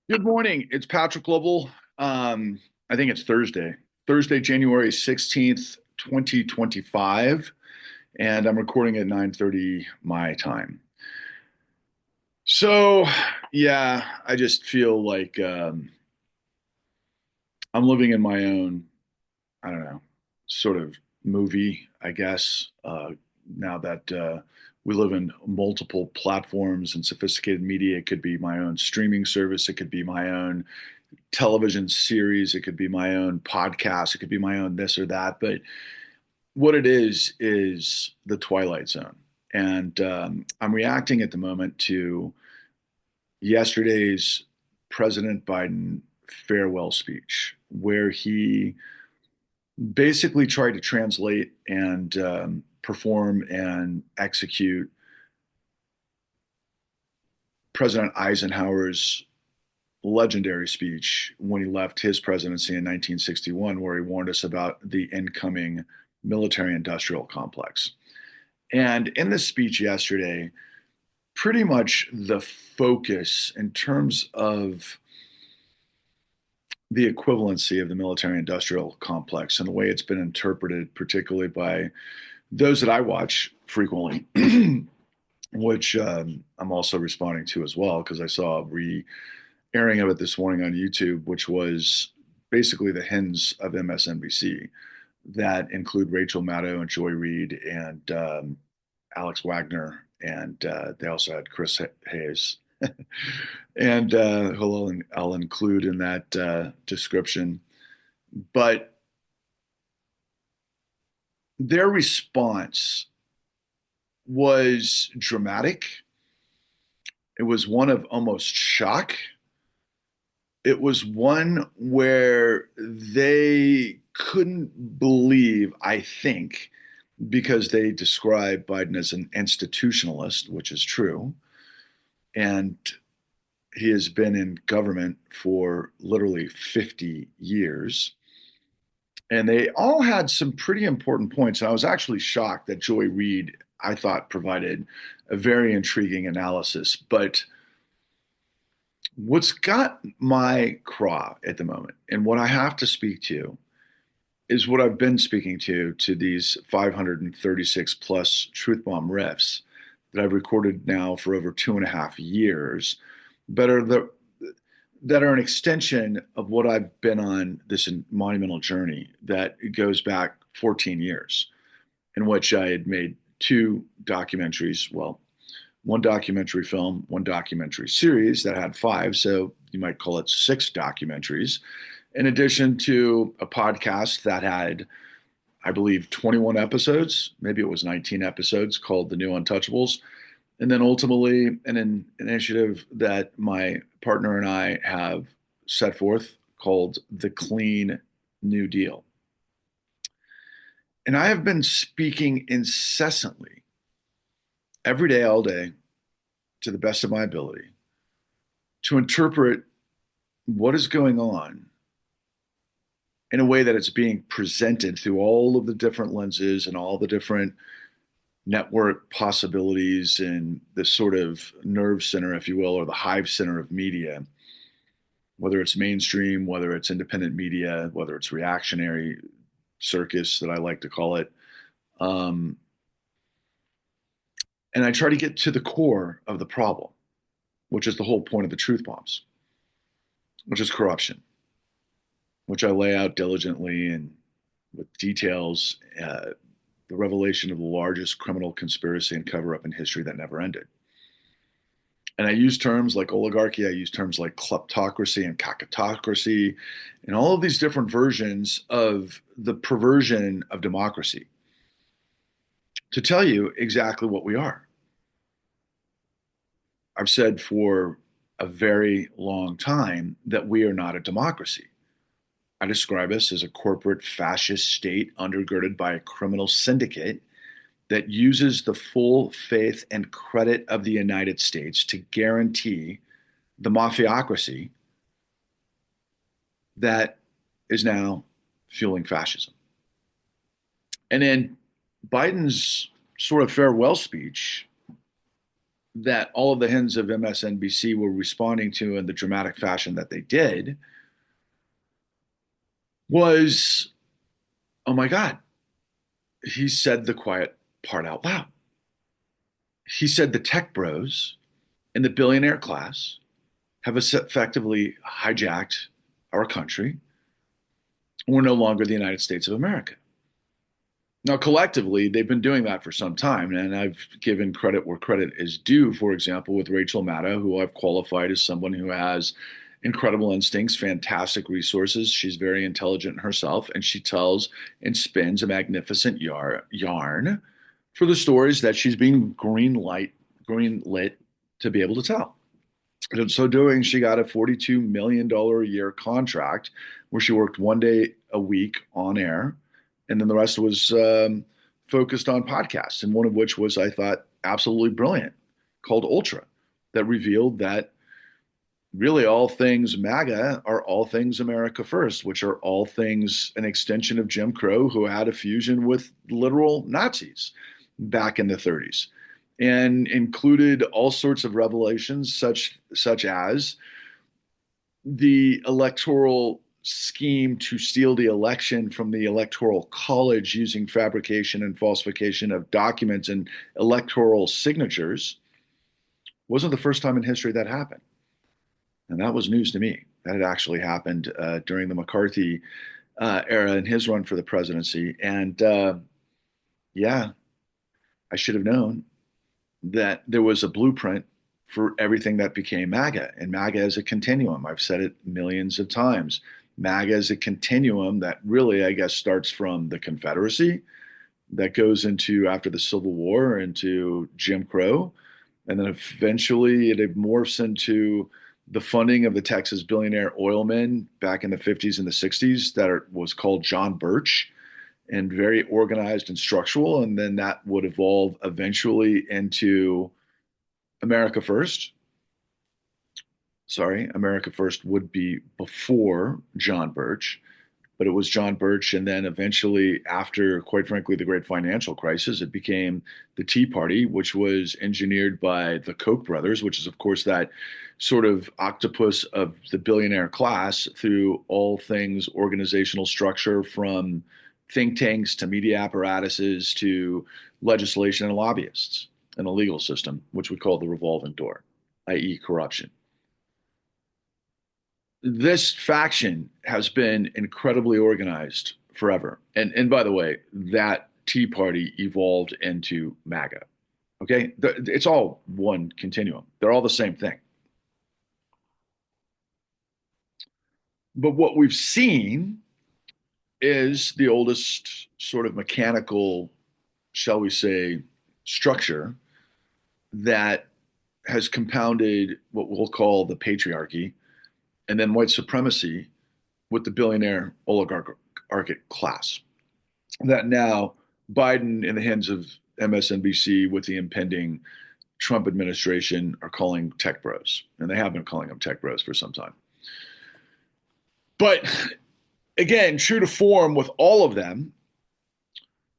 Good morning. It's Patrick Lovell. I think it's Thursday, January 16th, 2025, and I'm recording at 9:30 my time. So, yeah, I just feel like I'm living in my own, I don't know, sort of movie, I guess, now that we live in multiple platforms and sophisticated media. It could be my own streaming service, it could be my own television series, it could be my own podcast, it could be my own this or that. But what it is the Twilight Zone. And I'm reacting at the moment to yesterday's President Biden farewell speech, where he basically tried to translate and perform and execute President Eisenhower's legendary speech when he left his presidency in 1961, where he warned us about the incoming military industrial complex. And in this speech yesterday, pretty much the focus in terms of the equivalency of the military industrial complex and the way it's been interpreted, particularly by those that I watch frequently, which I'm also responding to as well, because I saw a airing of it this morning on YouTube, which was basically the hens of MSNBC that include Rachel Maddow and Joy Reid and Alex Wagner, and they also had Chris Hayes, and who I'll include in that description. But their response was dramatic. It was one of almost shock. It was one where they couldn't believe, I think, because they describe Biden as an institutionalist, which is true. And he has been in government for literally 50 years. And they all had some pretty important points. And I was actually shocked that Joy Reid, I thought, provided a very intriguing analysis. But what's got my craw at the moment, and what I have to speak to, is what I've been speaking to these 536 plus Truth Bomb riffs that I've recorded now for over 2.5 years, but that are an extension of what I've been on this monumental journey that goes back 14 years, in which I had made two documentaries. Well, one documentary film, one documentary series that had five. So you might call it six documentaries, in addition to a podcast that had, I believe, 21 episodes. Maybe it was 19 episodes, called The New Untouchables. And then ultimately, an initiative that my partner and I have set forth called The Clean New Deal. And I have been speaking incessantly, every day, all day, to the best of my ability, to interpret what is going on in a way that it's being presented through all of the different lenses and all the different network possibilities and the sort of nerve center, if you will, or the hive center of media, whether it's mainstream, whether it's independent media, whether it's reactionary circus that I like to call it. Um, and I try to get to the core of the problem, which is the whole point of the truth bombs, which is corruption, which I lay out diligently and with details, the revelation of the largest criminal conspiracy and cover up in history that never ended. And I use terms like oligarchy, I use terms like kleptocracy and kakatocracy, and all of these different versions of the perversion of democracy to tell you exactly what we are. I've said for a very long time that we are not a democracy. I describe us as a corporate fascist state undergirded by a criminal syndicate that uses the full faith and credit of the United States to guarantee the mafiocracy that is now fueling fascism. And in Biden's sort of farewell speech, that all of the hens of MSNBC were responding to in the dramatic fashion that they did was, oh my God, he said the quiet part out loud. He said the tech bros and the billionaire class have effectively hijacked our country. We're no longer the United States of America. Now, collectively, they've been doing that for some time, and I've given credit where credit is due. For example, with Rachel Maddow, who I've qualified as someone who has incredible instincts, fantastic resources. She's very intelligent herself, and she tells and spins a magnificent yarn for the stories that she's being green lit to be able to tell. And so doing, she got a $42 million a year contract where she worked 1 day a week on air. And then the rest was focused on podcasts. And one of which was, I thought, absolutely brilliant, called Ultra, that revealed that really all things MAGA are all things America First, which are all things an extension of Jim Crow, who had a fusion with literal Nazis back in the 30s, and included all sorts of revelations, such as the electoral scheme to steal the election from the Electoral College using fabrication and falsification of documents and electoral signatures. Wasn't the first time in history that happened. And that was news to me. That had actually happened during the McCarthy era in his run for the presidency. And yeah, I should have known that there was a blueprint for everything that became MAGA. And MAGA is a continuum. I've said it millions of times. MAGA is a continuum that really, I guess, starts from the Confederacy, that goes into, after the Civil War, into Jim Crow. And then eventually it morphs into the funding of the Texas billionaire oilmen back in the 50s and the 60s was called John Birch, and very organized and structural. And then that would evolve eventually into America First. Sorry, America First would be before John Birch, but it was John Birch. And then eventually, after, quite frankly, the great financial crisis, it became the Tea Party, which was engineered by the Koch brothers, which is, of course, that sort of octopus of the billionaire class through all things organizational structure, from think tanks to media apparatuses to legislation and lobbyists, and a legal system, which we call the revolving door, i.e., corruption. This faction has been incredibly organized forever. And by the way, that Tea Party evolved into MAGA. Okay? It's all one continuum. They're all the same thing. But what we've seen is the oldest sort of mechanical, shall we say, structure that has compounded what we'll call the patriarchy, and then white supremacy with the billionaire oligarchic class. That now Biden, in the hands of MSNBC with the impending Trump administration, are calling tech bros. And they have been calling them tech bros for some time. But again, true to form with all of them,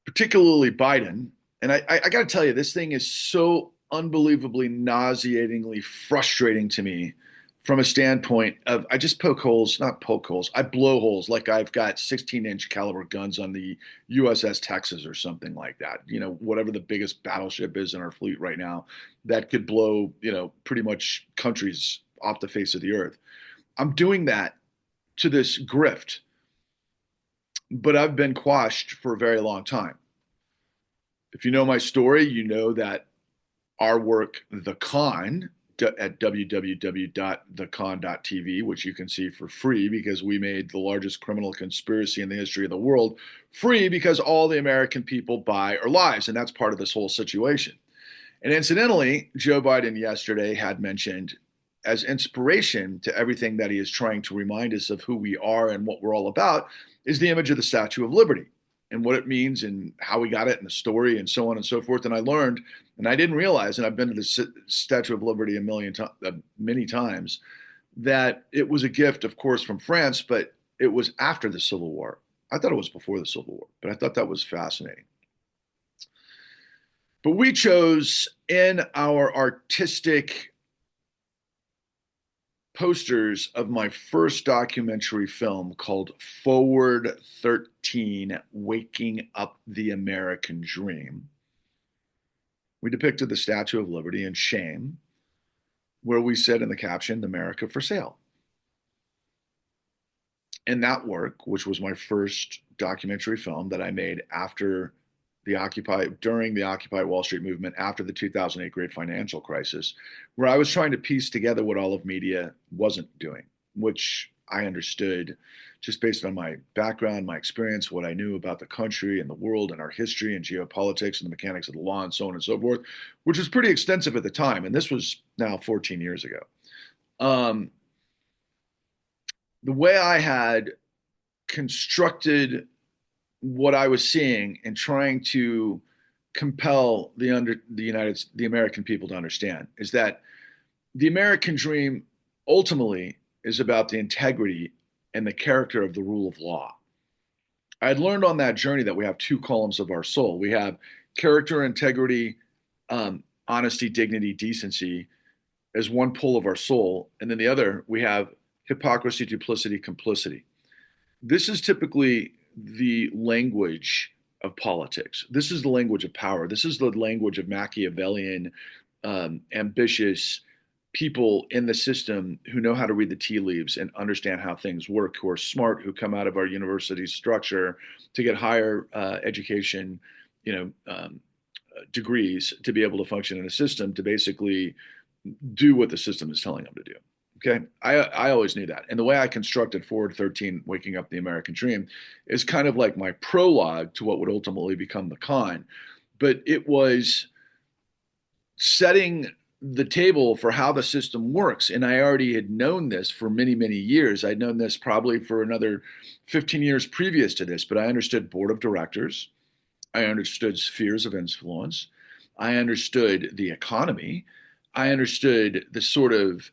particularly Biden, and I got to tell you, this thing is so unbelievably nauseatingly frustrating to me from a standpoint of, I just poke holes, not poke holes, I blow holes like I've got 16-inch caliber guns on the USS Texas or something like that. You know, whatever the biggest battleship is in our fleet right now that could blow, pretty much countries off the face of the earth. I'm doing that to this grift, but I've been quashed for a very long time. If you know my story, you know that our work, The Con, at www.thecon.tv, which you can see for free because we made the largest criminal conspiracy in the history of the world free, because all the American people buy our lives. And that's part of this whole situation. And incidentally, Joe Biden yesterday had mentioned, as inspiration to everything that he is trying to remind us of who we are and what we're all about, is the image of the Statue of Liberty and what it means and how we got it and the story and so on and so forth. And I learned, and I didn't realize, and I've been to the Statue of Liberty many times, that it was a gift, of course, from France, but it was after the Civil War. I thought it was before the Civil War, but I thought that was fascinating. But we chose in our artistic posters of my first documentary film called Forward 13 Waking Up the American Dream. We depicted the Statue of Liberty in shame, where we said in the caption, America for sale. And that work, which was my first documentary film that I made after during the Occupy Wall Street movement, after the 2008 great financial crisis, where I was trying to piece together what all of media wasn't doing, which I understood just based on my background, my experience, what I knew about the country and the world and our history and geopolitics and the mechanics of the law and so on and so forth, which was pretty extensive at the time. And this was now 14 years ago. Um, the way I had constructed what I was seeing and trying to compel the American people to understand is that the American dream ultimately is about the integrity and the character of the rule of law. I had learned on that journey that we have two columns of our soul. We have character, integrity, honesty, dignity, decency as one pole of our soul, and then the other we have hypocrisy, duplicity, complicity. This is typically the language of politics. This is the language of power. This is the language of Machiavellian, ambitious people in the system who know how to read the tea leaves and understand how things work, who are smart, who come out of our university structure to get higher education, you know, degrees to be able to function in a system to basically do what the system is telling them to do. Okay. I always knew that. And the way I constructed Forward 13, Waking Up the American Dream, is kind of like my prologue to what would ultimately become the con. But it was setting the table for how the system works. And I already had known this for many, many years. I'd known this probably for another 15 years previous to this, but I understood board of directors. I understood spheres of influence. I understood the economy. I understood the sort of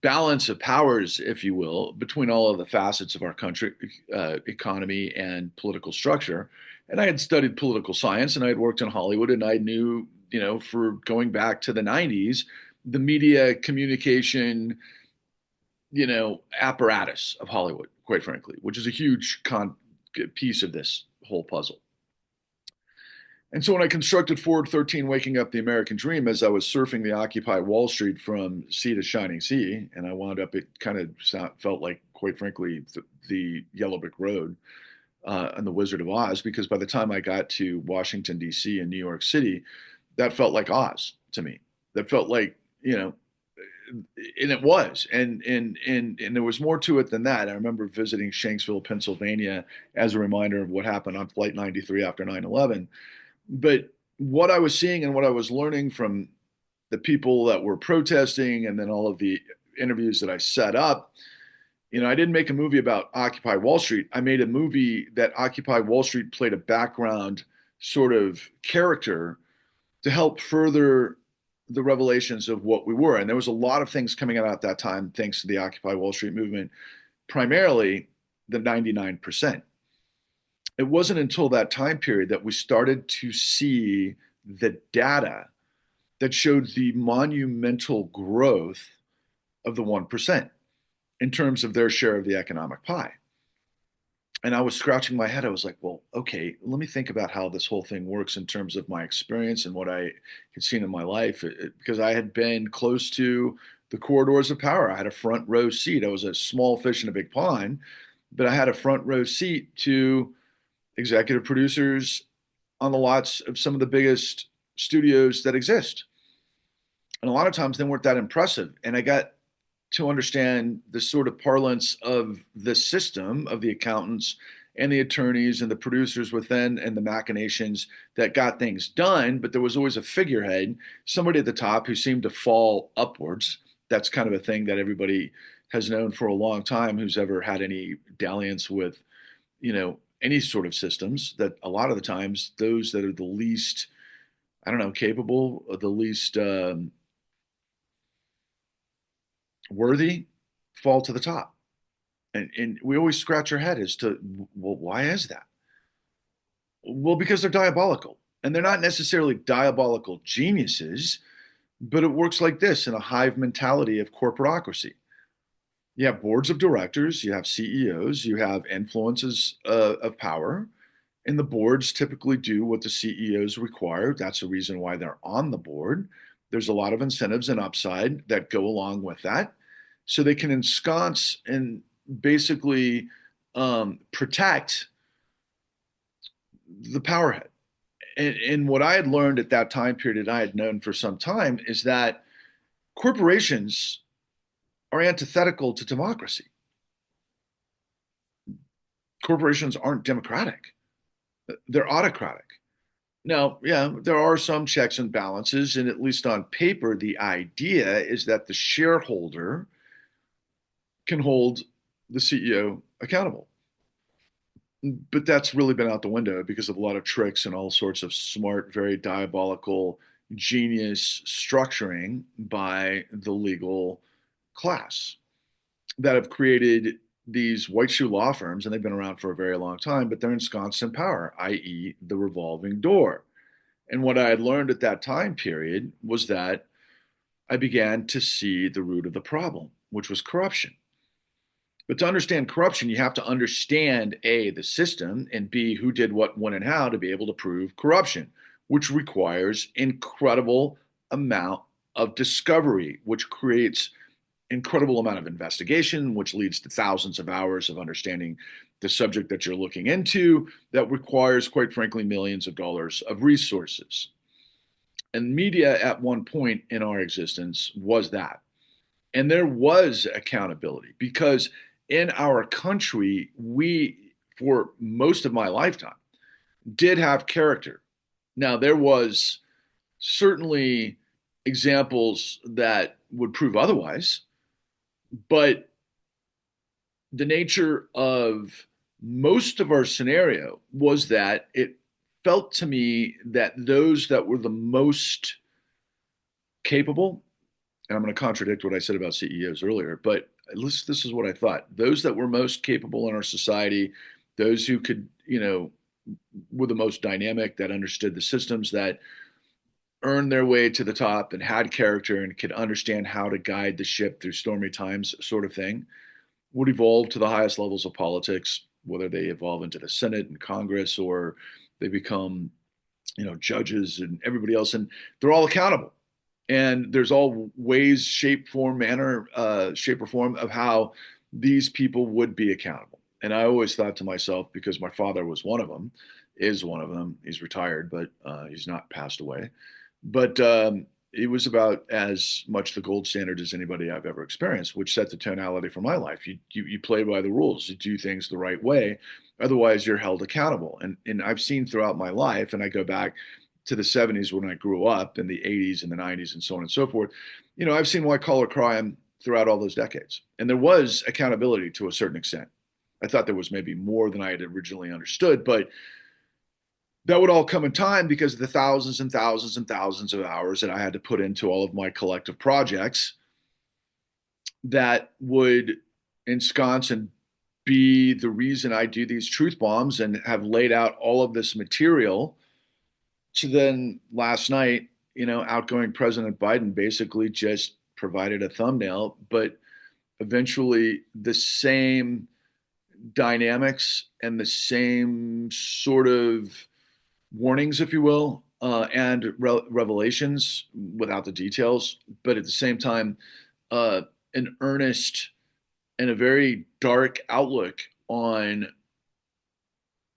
balance of powers, if you will, between all of the facets of our country, economy, and political structure. And I had studied political science and I had worked in Hollywood and I knew, for going back to the 90s, the media communication, apparatus of Hollywood, quite frankly, which is a huge piece of this whole puzzle. And so when I constructed Forward 13, Waking Up the American Dream, as I was surfing the Occupy Wall Street from sea to shining sea, and I wound up, it kind of felt like, quite frankly, the Yellow Brick Road and the Wizard of Oz, because by the time I got to Washington, D.C. and New York City, that felt like Oz to me. That felt like, and it was. And there was more to it than that. I remember visiting Shanksville, Pennsylvania, as a reminder of what happened on Flight 93 after 9/11. But what I was seeing and what I was learning from the people that were protesting and then all of the interviews that I set up, I didn't make a movie about Occupy Wall Street. I made a movie that Occupy Wall Street played a background sort of character to help further the revelations of what we were. And there was a lot of things coming out at that time, thanks to the Occupy Wall Street movement, primarily the 99%. It wasn't until that time period that we started to see the data that showed the monumental growth of the 1% in terms of their share of the economic pie. And I was scratching my head. I was like, well, okay, let me think about how this whole thing works in terms of my experience and what I had seen in my life, because I had been close to the corridors of power. I had a front row seat. I was a small fish in a big pond, but I had a front row seat to executive producers on the lots of some of the biggest studios that exist. And a lot of times they weren't that impressive. And I got to understand the sort of parlance of the system of the accountants and the attorneys and the producers within and the machinations that got things done. But there was always a figurehead, somebody at the top who seemed to fall upwards. That's kind of a thing that everybody has known for a long time who's ever had any dalliance with, any sort of systems, that a lot of the times those that are the least, I don't know, capable, the least worthy fall to the top. And we always scratch our head as to, well, why is that? Well, because they're diabolical. And they're not necessarily diabolical geniuses, but it works like this in a hive mentality of corporatocracy. You have boards of directors, you have CEOs, you have influences of power, and the boards typically do what the CEOs require. That's the reason why they're on the board. There's a lot of incentives and upside that go along with that. So they can ensconce and basically protect the powerhead. And what I had learned at that time period, and I had known for some time, is that corporations are antithetical to democracy. Corporations aren't democratic, they're autocratic. Now, yeah, there are some checks and balances, and at least on paper, the idea is that the shareholder can hold the CEO accountable. But that's really been out the window because of a lot of tricks and all sorts of smart, very diabolical, genius structuring by the legal class that have created these white shoe law firms, and they've been around for a very long time, but they're ensconced in power, i.e., the revolving door. And what I had learned at that time period was that I began to see the root of the problem, which was corruption. But to understand corruption, you have to understand A, the system, and B, who did what, when, and how to be able to prove corruption, which requires incredible amount of discovery, which creates incredible amount of investigation, which leads to thousands of hours of understanding the subject that you're looking into, that requires, quite frankly, millions of dollars of resources. And media at one point in our existence was that. And there was accountability because in our country, we, for most of my lifetime, did have character. Now, there was certainly examples that would prove otherwise, but the nature of most of our scenario was that it felt to me that those that were the most capable, and I'm going to contradict what I said about CEOs earlier, but at least this is what I thought. Those that were most capable in our society, those who could, were the most dynamic, that understood the systems, that earned their way to the top and had character and could understand how to guide the ship through stormy times, sort of thing, would evolve to the highest levels of politics, whether they evolve into the Senate and Congress or they become, judges and everybody else. And they're all accountable. And there's all ways, shape, form, manner, shape or form of how these people would be accountable. And I always thought to myself, because my father was one of them, is one of them. He's retired, but he's not passed away. But it was about as much the gold standard as anybody I've ever experienced, which set the tonality for my life. You play by the rules, you do things the right way, otherwise you're held accountable. And I've seen throughout my life, and I go back to the 70s when I grew up, and the 80s and the 90s and so on and so forth. I've seen white collar crime throughout all those decades, and there was accountability to a certain extent. I thought there was maybe more than I had originally understood, but that would all come in time because of the thousands and thousands and thousands of hours that I had to put into all of my collective projects that would ensconce and be the reason I do these truth bombs and have laid out all of this material. So then last night, outgoing President Biden basically just provided a thumbnail, but eventually the same dynamics and the same sort of warnings, if you will, and revelations without the details, but at the same time, an earnest and a very dark outlook on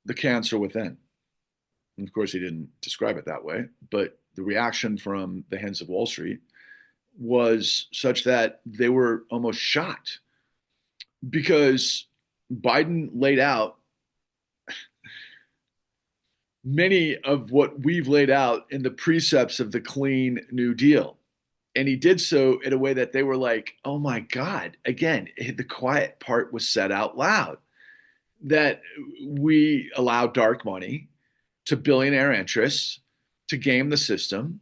the cancer within. And of course, he didn't describe it that way, but the reaction from the Hens of Wall Street was such that they were almost shocked because Biden laid out many of what we've laid out in the precepts of the Clean New Deal. And he did so in a way that they were like, oh my God, again, the quiet part was said out loud, that we allow dark money to billionaire interests to game the system,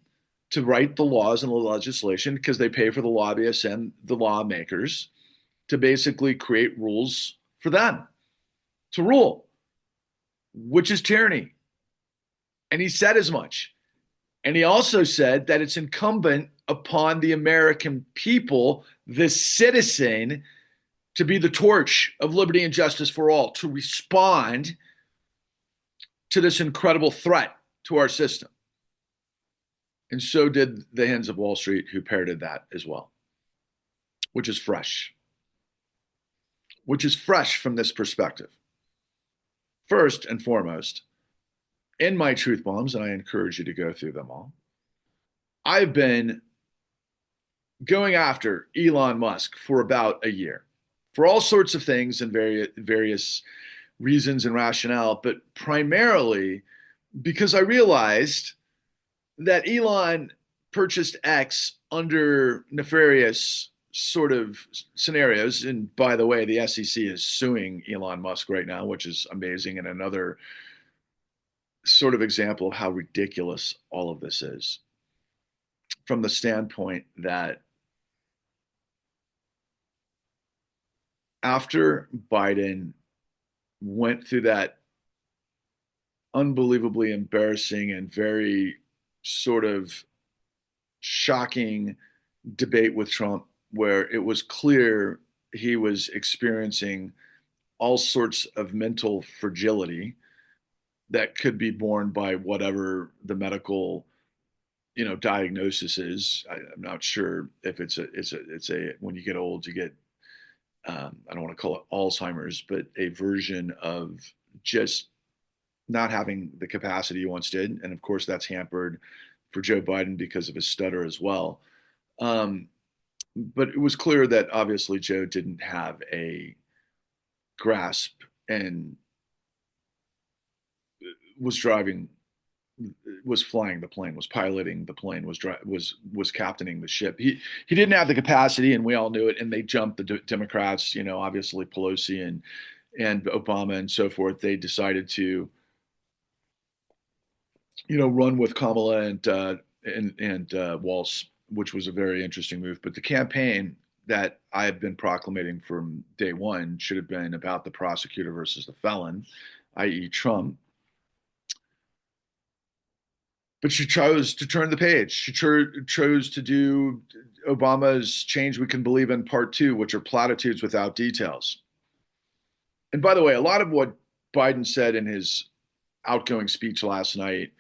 to write the laws and the legislation because they pay for the lobbyists and the lawmakers to basically create rules for them to rule, which is tyranny. And he said as much. And he also said that it's incumbent upon the American people, the citizen, to be the torch of liberty and justice for all, to respond to this incredible threat to our system. And so did the Hens of Wall Street, who parroted that as well, which is fresh, from this perspective. First and foremost, in my truth bombs, and I encourage you to go through them all, I've been going after Elon Musk for about a year for all sorts of things and various reasons and rationale, but primarily because I realized that Elon purchased X under nefarious sort of scenarios. And by the way, the SEC is suing Elon Musk right now, which is amazing, and another sort of example of how ridiculous all of this is from the standpoint that after Biden went through that unbelievably embarrassing and very sort of shocking debate with Trump, where it was clear he was experiencing all sorts of mental fragility that could be borne by whatever the medical, diagnosis is. I'm not sure if it's a when you get old, you get I don't want to call it Alzheimer's, but a version of just not having the capacity he once did. And of course, that's hampered for Joe Biden because of his stutter as well. But it was clear that obviously Joe didn't have a grasp and was flying the plane, was piloting the plane, was captaining the ship. He didn't have the capacity, and we all knew it. And they jumped the Democrats, obviously Pelosi and Obama and so forth. They decided to, run with Kamala and Walz, which was a very interesting move. But the campaign that I have been proclamating from day one should have been about the prosecutor versus the felon, i.e. Trump. But she chose to turn the page. She chose to do Obama's Change We Can Believe in Part 2, which are platitudes without details. And by the way, a lot of what Biden said in his outgoing speech last night,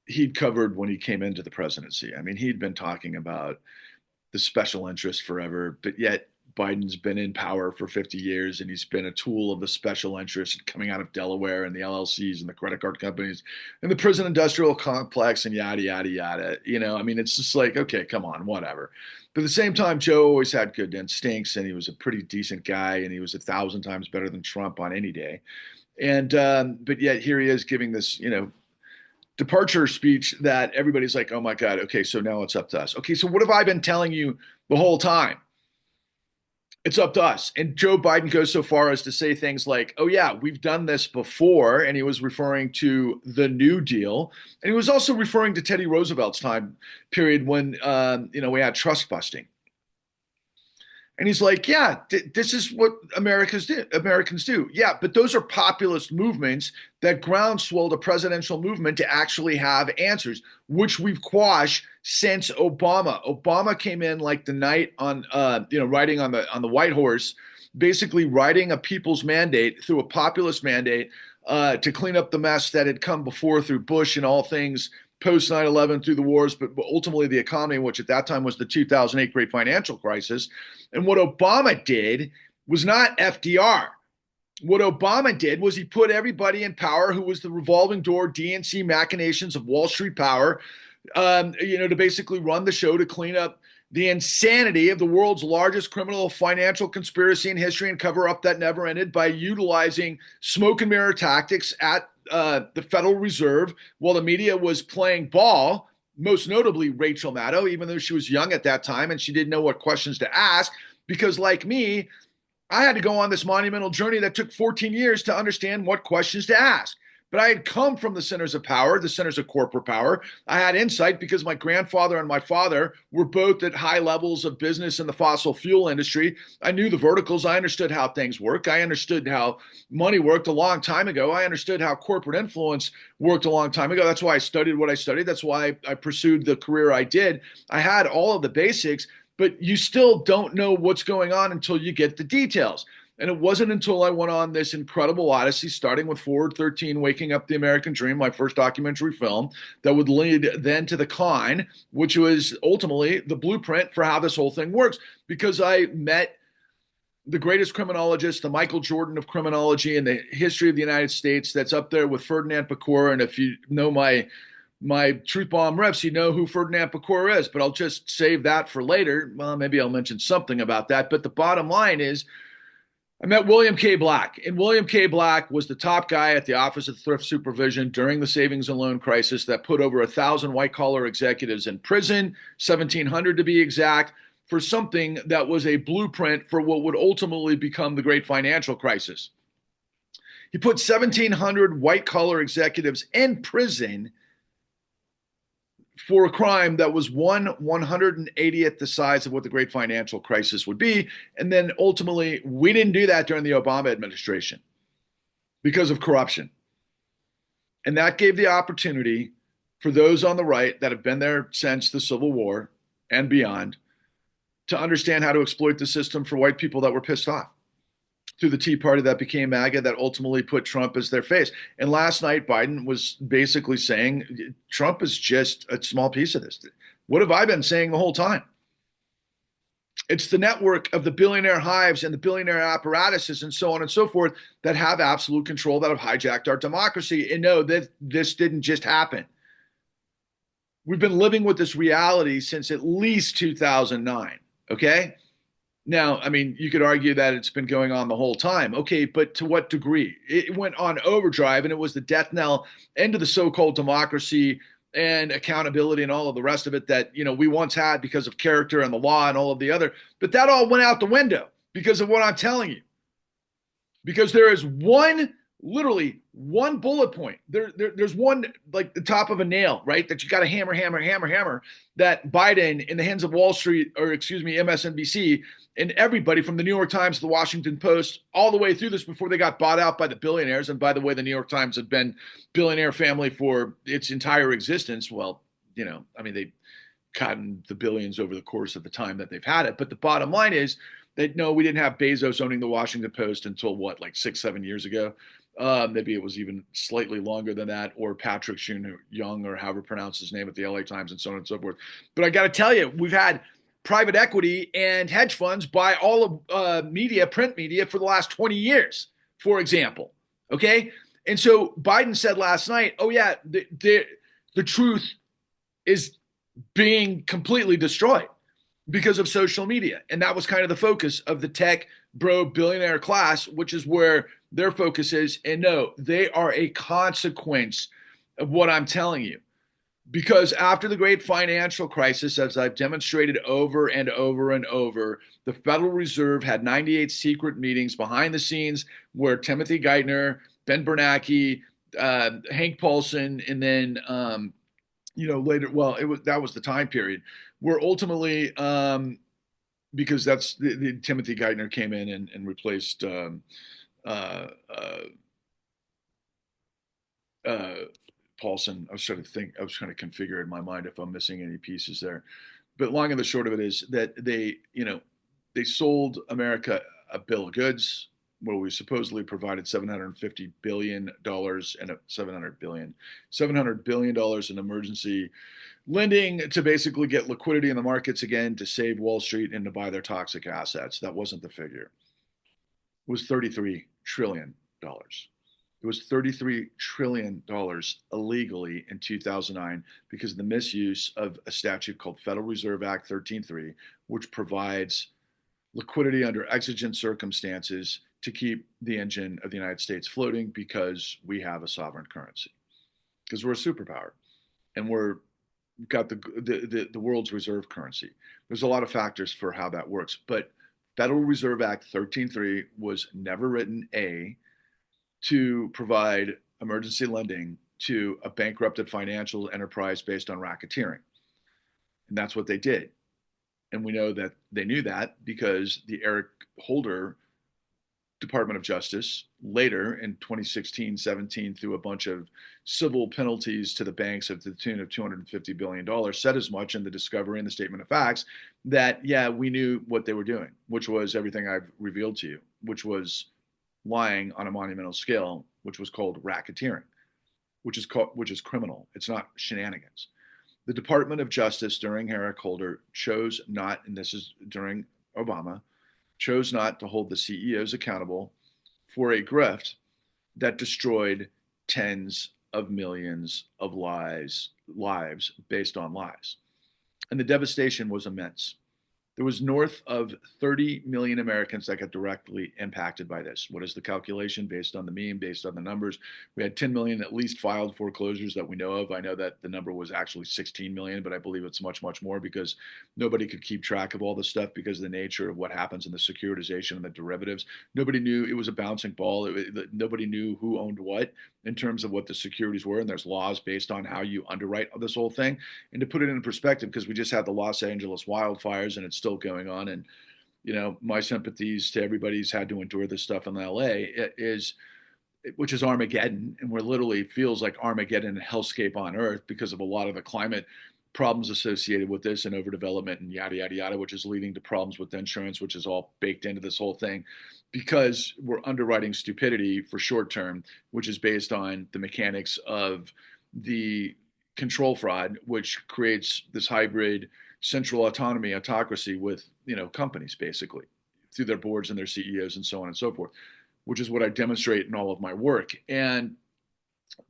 he'd covered when he came into the presidency. I mean, he'd been talking about the special interest forever, but yet Biden's been in power for 50 years and he's been a tool of the special interest coming out of Delaware and the LLCs and the credit card companies and the prison industrial complex and yada, yada, yada. It's just like, okay, come on, whatever. But at the same time, Joe always had good instincts and he was a pretty decent guy and he was 1,000 times better than Trump on any day. And, but yet here he is giving this, departure speech that everybody's like, oh my God, okay, so now it's up to us. Okay, so what have I been telling you the whole time? It's up to us. And Joe Biden goes so far as to say things like, oh yeah, we've done this before. And he was referring to the New Deal. And he was also referring to Teddy Roosevelt's time period when, we had trust busting. And he's like, yeah, this is what Americans do. Yeah, but those are populist movements that groundswell the presidential movement to actually have answers, which we've quashed since Obama. Obama came in like the night on, riding on the white horse, basically riding a people's mandate through a populist mandate to clean up the mess that had come before through Bush and all things post 9/11 through the wars, but ultimately the economy, which at that time was the 2008 great financial crisis. And what Obama did was not FDR. What Obama did was he put everybody in power who was the revolving door DNC machinations of Wall Street power, to basically run the show to clean up the insanity of the world's largest criminal financial conspiracy in history and cover up that never ended by utilizing smoke and mirror tactics at the Federal Reserve while the media was playing ball, most notably Rachel Maddow, even though she was young at that time and she didn't know what questions to ask, because like me, I had to go on this monumental journey that took 14 years to understand what questions to ask. But I had come from the centers of power, the centers of corporate power. I had insight because my grandfather and my father were both at high levels of business in the fossil fuel industry. I knew the verticals. I understood how things work. I understood how money worked a long time ago. I understood how corporate influence worked a long time ago. That's why I studied what I studied. That's why I pursued the career I did. I had all of the basics, but you still don't know what's going on until you get the details. And it wasn't until I went on this incredible odyssey, starting with Forward 13, Waking Up the American Dream, my first documentary film, that would lead then to The Con, which was ultimately the blueprint for how this whole thing works. Because I met the greatest criminologist, the Michael Jordan of criminology in the history of the United States, that's up there with Ferdinand Pecora. And if you know my truth bomb riffs, you know who Ferdinand Pecora is, but I'll just save that for later. Well, maybe I'll mention something about that. But the bottom line is, I met William K. Black, and William K. Black was the top guy at the Office of Thrift Supervision during the savings and loan crisis that put over 1,000 white-collar executives in prison, 1,700 to be exact, for something that was a blueprint for what would ultimately become the great financial crisis. He put 1,700 white-collar executives in prison for a crime that was 180th the size of what the great financial crisis would be. And then ultimately, we didn't do that during the Obama administration because of corruption. And that gave the opportunity for those on the right that have been there since the Civil War and beyond to understand how to exploit the system for white people that were pissed off through the Tea Party that became MAGA that ultimately put Trump as their face. And last night, Biden was basically saying Trump is just a small piece of this. What have I been saying the whole time? It's the network of the billionaire hives and the billionaire apparatuses and so on and so forth that have absolute control, that have hijacked our democracy. And no, this didn't just happen. We've been living with this reality since at least 2009, okay? Now, I mean, you could argue that it's been going on the whole time. Okay, but to what degree? It went on overdrive, and it was the death knell end of the so-called democracy and accountability and all of the rest of it that, we once had because of character and the law and all of the other. But that all went out the window because of what I'm telling you. Because there is literally one bullet point. There's one, like the top of a nail, right? That you got to hammer, that Biden in the hands of Wall Street, or excuse me, MSNBC, and everybody from the New York Times to the Washington Post, all the way through this before they got bought out by the billionaires. And by the way, the New York Times had been billionaire family for its entire existence. Well, they've gotten the billions over the course of the time that they've had it. But the bottom line is that, no, we didn't have Bezos owning the Washington Post until like 6-7 years ago. Maybe it was even slightly longer than that, or Patrick Young, or however pronounce his name, at the LA Times, and so on and so forth. But I got to tell you, we've had private equity and hedge funds buy all of print media for the last 20 years, for example. Okay. And so Biden said last night, oh yeah, the truth is being completely destroyed because of social media. And that was kind of the focus of the tech bro billionaire class, which is where their focus is. And no, they are a consequence of what I'm telling you. Because after the great financial crisis, as I've demonstrated over and over and over, the Federal Reserve had 98 secret meetings behind the scenes where Timothy Geithner, Ben Bernanke, Hank Paulson, and then later, that was the time period where ultimately, because that's the Timothy Geithner came in and replaced Paulson. I was trying to configure in my mind if I'm missing any pieces there. But long and the short of it is that they sold America a bill of goods where we supposedly provided $750 billion and $700 billion in emergency lending to basically get liquidity in the markets again, to save Wall Street and to buy their toxic assets. That wasn't the figure. It was $33 trillion. It was $33 trillion illegally in 2009 because of the misuse of a statute called Federal Reserve Act 13.3, which provides liquidity under exigent circumstances to keep the engine of the United States floating, because we have a sovereign currency, because we're a superpower, and we've got the world's reserve currency. There's a lot of factors for how that works, but Federal Reserve Act 13.3 was never written, to provide emergency lending to a bankrupted financial enterprise based on racketeering. And that's what they did. And we know that they knew that because the Eric Holder Department of Justice later in 2016-17 through a bunch of civil penalties to the banks of the tune of $250 billion said as much in the discovery and the statement of facts that, yeah, we knew what they were doing, which was everything I've revealed to you, which was lying on a monumental scale, which was called racketeering, which is criminal. It's not shenanigans. The Department of Justice during Eric Holder chose not, and this is during Obama, chose not to hold the CEOs accountable for a grift that destroyed tens of millions of lives based on lies. And the devastation was immense. There was north of 30 million Americans that got directly impacted by this. What is the calculation based on the meme, based on the numbers? We had 10 million at least filed foreclosures that we know of. I know that the number was actually 16 million, but I believe it's much, much more because nobody could keep track of all this stuff because of the nature of what happens in the securitization and the derivatives. Nobody knew. It was a bouncing ball. Nobody knew who owned what in terms of what the securities were. And there's laws based on how you underwrite this whole thing. And to put it in perspective, because we just had the Los Angeles wildfires and it's still going on. And, my sympathies to everybody who's had to endure this stuff in LA which is Armageddon. And where literally feels like Armageddon and hellscape on earth because of a lot of the climate problems associated with this and overdevelopment and yada, yada, yada, which is leading to problems with insurance, which is all baked into this whole thing because we're underwriting stupidity for short term, which is based on the mechanics of the control fraud, which creates this hybrid central autocracy with, companies basically through their boards and their CEOs and so on and so forth, which is what I demonstrate in all of my work. And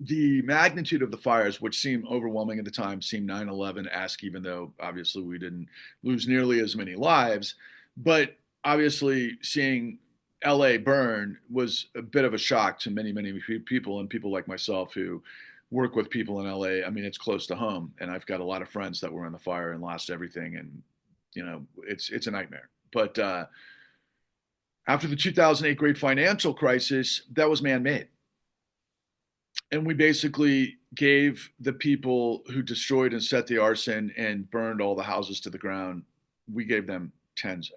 the magnitude of the fires, which seemed overwhelming at the time, seemed 9/11-esque, even though obviously we didn't lose nearly as many lives. But obviously seeing LA burn was a bit of a shock to many, many people and people like myself who work with people in LA. I mean, it's close to home. And I've got a lot of friends that were in the fire and lost everything. And, it's a nightmare. But after the 2008 great financial crisis, that was man-made. And we basically gave the people who destroyed and set the arson and burned all the houses to the ground, we gave them tens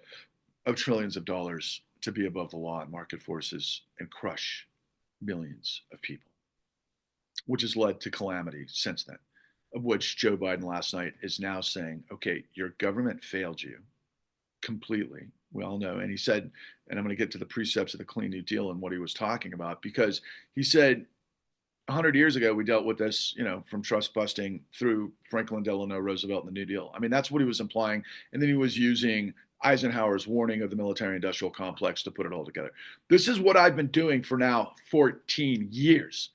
of trillions of dollars to be above the law and market forces and crush millions of people, which has led to calamity since then, of which Joe Biden last night is now saying, okay, your government failed you completely. We all know. And he said, and I'm going to get to the precepts of the Clean New Deal and what he was talking about, because he said, 100 years ago, we dealt with this, from trust busting through Franklin Delano Roosevelt and the New Deal. I mean, that's what he was implying. And then he was using Eisenhower's warning of the military-industrial complex to put it all together. This is what I've been doing for now 14 years.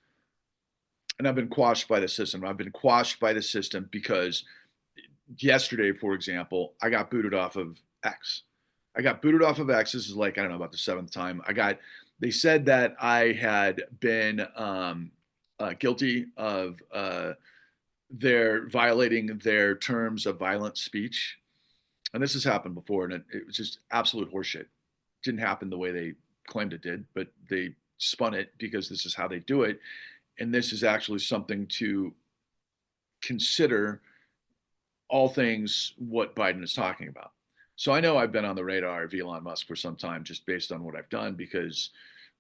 And I've been quashed by the system. I've been quashed by the system because yesterday, for example, I got booted off of X. I got booted off of X. This is like, I don't know, about the seventh time. They said that I had been guilty of their violating their terms of violent speech. And this has happened before, and it was just absolute horseshit. It didn't happen the way they claimed it did, but they spun it because this is how they do it. And this is actually something to consider all things what Biden is talking about. So I know I've been on the radar of Elon Musk for some time just based on what I've done because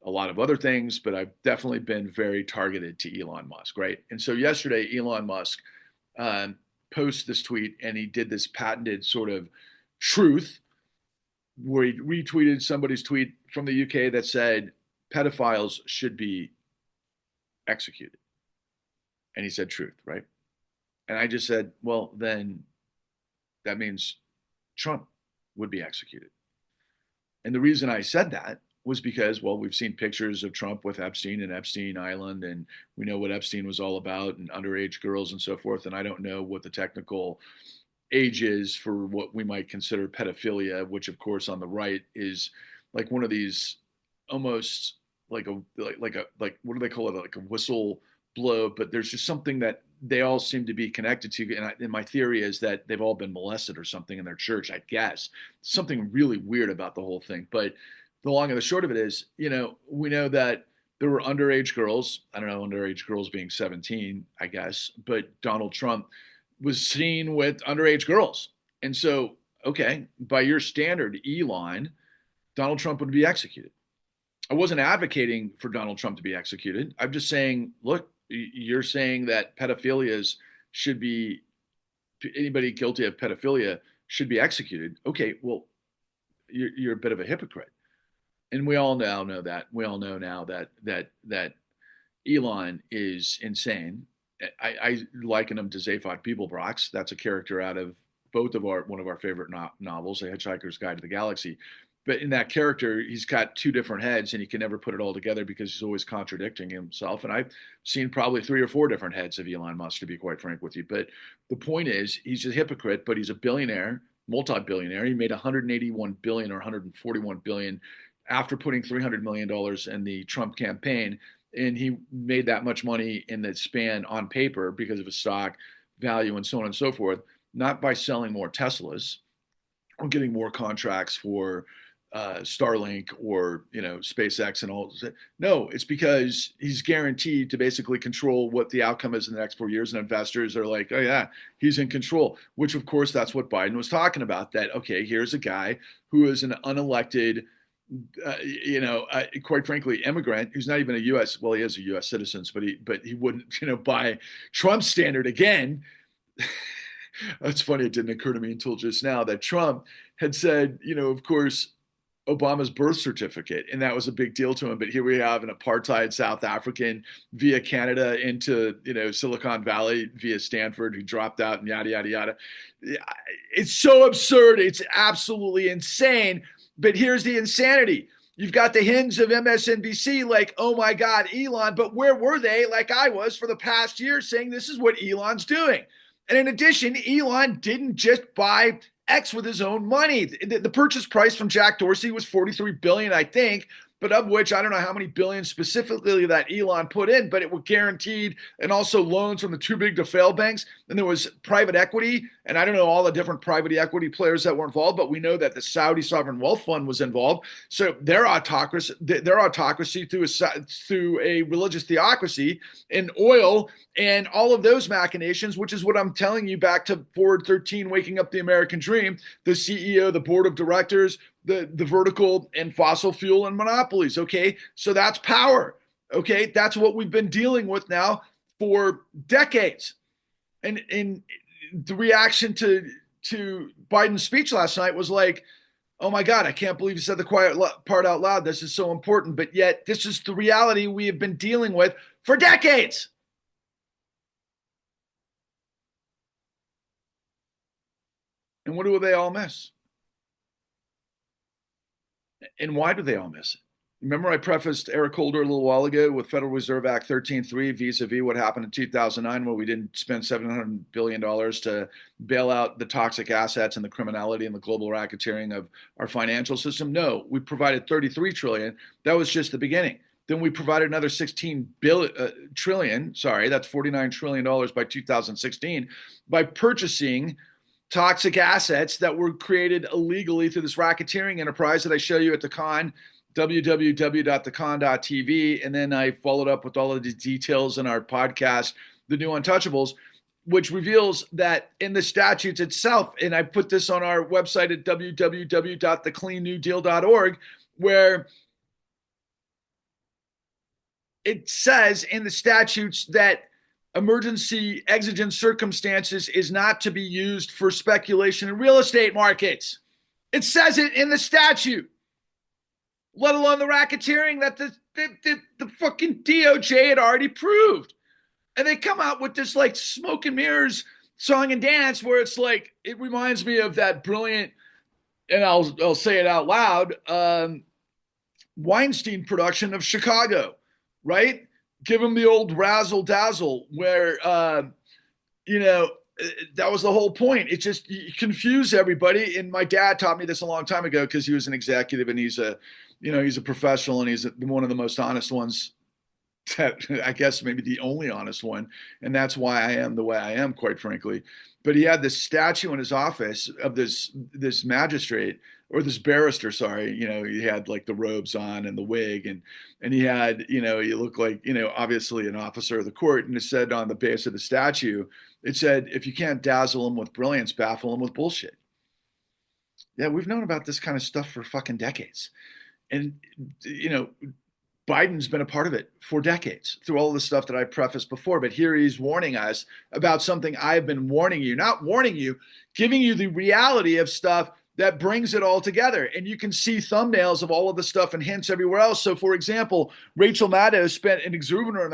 a lot of other things, but I've definitely been very targeted to Elon Musk, right? And so yesterday, Elon Musk posted this tweet and he did this patented sort of truth where he retweeted somebody's tweet from the UK that said pedophiles should be executed. And he said truth, right? And I just said, well, then that means Trump would be executed. And the reason I said that was because, well, we've seen pictures of Trump with Epstein and Epstein Island, and we know what Epstein was all about and underage girls and so forth. And I don't know what the technical age is for what we might consider pedophilia, which of course on the right is like one of these almost like what do they call it? Like a whistle blow, but there's just something that they all seem to be connected to. And my theory is that they've all been molested or something in their church, I guess. Something really weird about the whole thing. But the long and the short of it is, we know that there were underage girls. I don't know, underage girls being 17, I guess, but Donald Trump was seen with underage girls. And so, okay, by your standard, Elon, Donald Trump would be executed. I wasn't advocating for Donald Trump to be executed. I'm just saying, look, you're saying that pedophilia should be, anybody guilty of pedophilia should be executed. Okay, well, you're a bit of a hypocrite, and we all now know that. We all know now that Elon is insane. I liken him to Zaphod Beeblebrox. That's a character out of both of one of our favorite novels, A Hitchhiker's Guide to the Galaxy. But in that character, he's got two different heads, and he can never put it all together because he's always contradicting himself. And I've seen probably 3 or 4 different heads of Elon Musk, to be quite frank with you. But the point is, he's a hypocrite, but he's a billionaire, multi-billionaire. He made 181 billion or 141 billion after putting $300 million in the Trump campaign, and he made that much money in the span on paper because of his stock value and so on and so forth, not by selling more Teslas or getting more contracts for Starlink or SpaceX and all. No, it's because he's guaranteed to basically control what the outcome is in the next 4 years, and investors are like, oh yeah, he's in control. Which of course that's what Biden was talking about. That okay, here's a guy who is an unelected, quite frankly, immigrant who's not even a U.S. Well, he is a U.S. citizen, but he wouldn't, by Trump's standard again. That's funny. It didn't occur to me until just now that Trump had said, of course, Obama's birth certificate, and that was a big deal to him. But here we have an apartheid South African via Canada into Silicon Valley via Stanford, who dropped out and yada yada yada. It's so absurd. It's absolutely insane. But here's the insanity. You've got the hinge of MSNBC like, oh my God, Elon. But where were they, like I was for the past year, saying this is what Elon's doing? And in addition, Elon didn't just buy X with his own money. The purchase price from Jack Dorsey was $43 billion, I think, but of which I don't know how many billions specifically that Elon put in, but it was guaranteed, and also loans from the too big to fail banks. And there was private equity, and I don't know all the different private equity players that were involved, but we know that the Saudi Sovereign Wealth Fund was involved. So their autocracy through a religious theocracy in oil and all of those machinations, which is what I'm telling you back to Forward 13, Waking Up the American Dream, the CEO, the board of directors, the vertical and fossil fuel and monopolies. Okay, so that's power. Okay, that's what we've been dealing with now for decades. And the reaction to Biden's speech last night was like, oh my God, I can't believe he said the quiet part out loud. This is so important. But yet this is the reality we have been dealing with for decades. And what do they all miss? And why do they all miss it? Remember, I prefaced Eric Holder a little while ago with Federal Reserve Act 13.3 vis-a-vis what happened in 2009, where we didn't spend $700 billion to bail out the toxic assets and the criminality and the global racketeering of our financial system. No, we provided $33 trillion. That was just the beginning. Then we provided another 16 trillion. Sorry, that's $49 trillion by 2016 by purchasing toxic assets that were created illegally through this racketeering enterprise that I show you at the con, www.thecon.tv. And then I followed up with all of the details in our podcast, The New Untouchables, which reveals that in the statutes itself, and I put this on our website at www.thecleannewdeal.org, where it says in the statutes that emergency exigent circumstances is not to be used for speculation in real estate markets. It says it in the statute, let alone the racketeering that the fucking DOJ had already proved. And they come out with this like smoke and mirrors song and dance where it's like, it reminds me of that brilliant, and I'll say it out loud, Weinstein production of Chicago, right? Give him the old razzle dazzle where, that was the whole point. It just you confuse everybody. And my dad taught me this a long time ago because he was an executive and he's a professional and he's one of the most honest ones. I guess maybe the only honest one. And that's why I am the way I am, quite frankly. But he had this statue in his office of this magistrate or this barrister, sorry, he had like the robes on and the wig, and he had, he looked like, obviously an officer of the court, and it said on the base of the statue, it said, if you can't dazzle them with brilliance, baffle them with bullshit. Yeah, we've known about this kind of stuff for fucking decades. And, you know, Biden's been a part of it for decades through all of the stuff that I prefaced before. But here he's warning us about something I've been warning you, not warning you, giving you the reality of stuff that brings it all together. And you can see thumbnails of all of the stuff and hints everywhere else. So, for example, Rachel Maddow spent an exorbitant